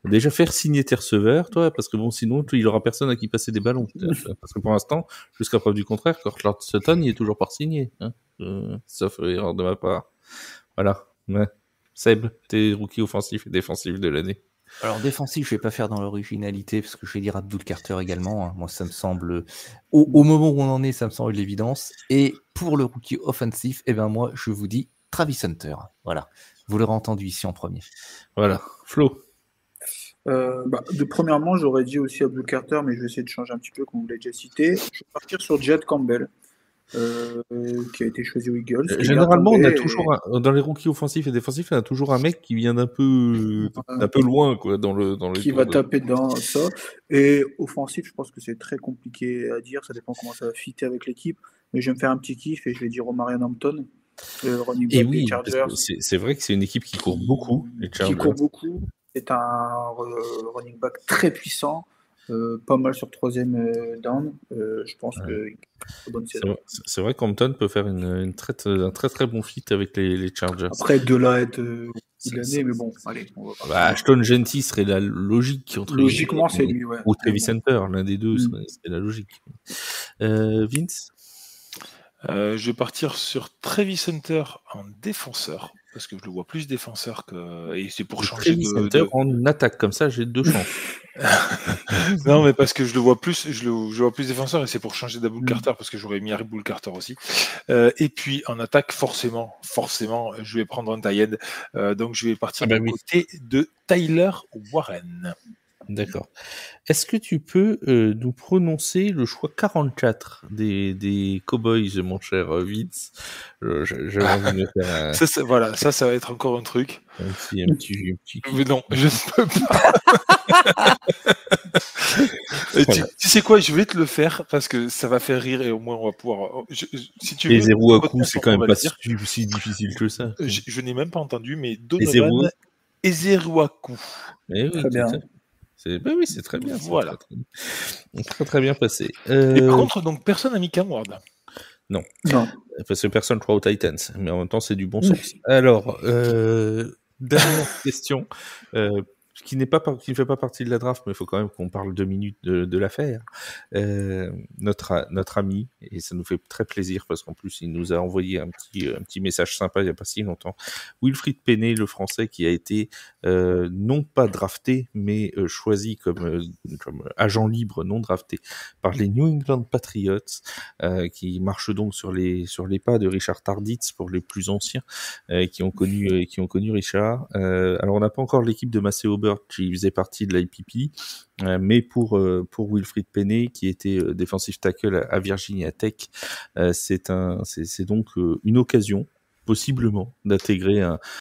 Déjà faire signer tes receveurs, toi, parce que bon, sinon, il aura personne à qui passer des ballons. Parce que pour l'instant, jusqu'à preuve du contraire, Courtland Sutton, il est toujours pas signé. Sauf erreur de ma part. Voilà. Ouais. Seb, tes rookies offensifs et défensifs de l'année. Alors défensif, je vais pas faire dans l'originalité parce que je vais dire Abdul Carter également. Moi, ça me semble au moment où on en est, ça me semble l'évidence. Et pour le rookie offensif, moi, je vous dis Travis Hunter. Voilà, vous l'aurez entendu ici en premier. Voilà, Flo. Premièrement, j'aurais dit aussi Abdul Carter, mais je vais essayer de changer un petit peu, comme vous l'avez déjà cité. Je vais partir sur Jed Campbell. Qui a été choisi aux Eagles. Généralement, on a toujours dans les rookies offensifs et défensifs, on a toujours un mec qui vient d'un peu loin, quoi, dans le qui va taper dans ça. Et offensif, je pense que c'est très compliqué à dire. Ça dépend comment ça va fitter avec l'équipe. Mais je vais me faire un petit kiff et je vais dire Omarion Hampton, running back des Chargers. C'est vrai que c'est une équipe qui court beaucoup. Les Chargers. Qui court beaucoup. C'est un running back très puissant. Pas mal sur 3e down. Je pense que c'est vrai qu'Hampton peut faire un très très bon fit avec les Chargers. Après, de là être l'année, mais bon, allez. Ashton Genty serait la logique. Logiquement, c'est lui, ouais. Ou Travis Hunter, l'un des deux, c'est la logique. Vince, je vais partir sur Travis Hunter en défenseur. Parce que je le vois plus défenseur et c'est pour changer de en attaque comme ça, j'ai 2 chances. Non, mais parce que je le vois plus défenseur et c'est pour changer d'Abdul Carter parce que j'aurais mis Abdul Carter aussi. Et puis en attaque, forcément, je vais prendre un tight end. Donc je vais partir du côté de Tyler Warren. D'accord. Est-ce que tu peux nous prononcer le choix 44 des Cowboys, mon cher Vince? J'avais envie de faire ça va être encore un truc. Un petit... Mais non, je ne peux pas. Tu sais quoi, je vais te le faire parce que ça va faire rire et au moins on va pouvoir. Si tu veux. Les Ezeruaku, c'est quand même pas si difficile que ça. Je n'ai même pas entendu, mais Donovan Ezeruaku. Très bien. Oui, c'est très bien. Voilà. Très bien passé. Et par contre, donc, personne n'a mis Cam Ward. Non. Parce que personne ne croit aux Titans. Mais en même temps, c'est du bon sens. Alors, dernière question. qui ne fait pas partie de la draft, mais il faut quand même qu'on parle 2 minutes de l'affaire. Notre ami, et ça nous fait très plaisir parce qu'en plus il nous a envoyé un petit message sympa il n'y a pas si longtemps. Wilfried Penney, le Français, qui a été non pas drafté, mais choisi comme agent libre non drafté par les New England Patriots, qui marche donc sur les pas de Richard Tarditz pour les plus anciens, qui ont connu Richard. Alors on n'a pas encore l'équipe de Massey Aubert qui faisait partie de l'IPP, mais pour Wilfried Penney, qui était defensive tackle à Virginia Tech, c'est donc une occasion possiblement d'intégrer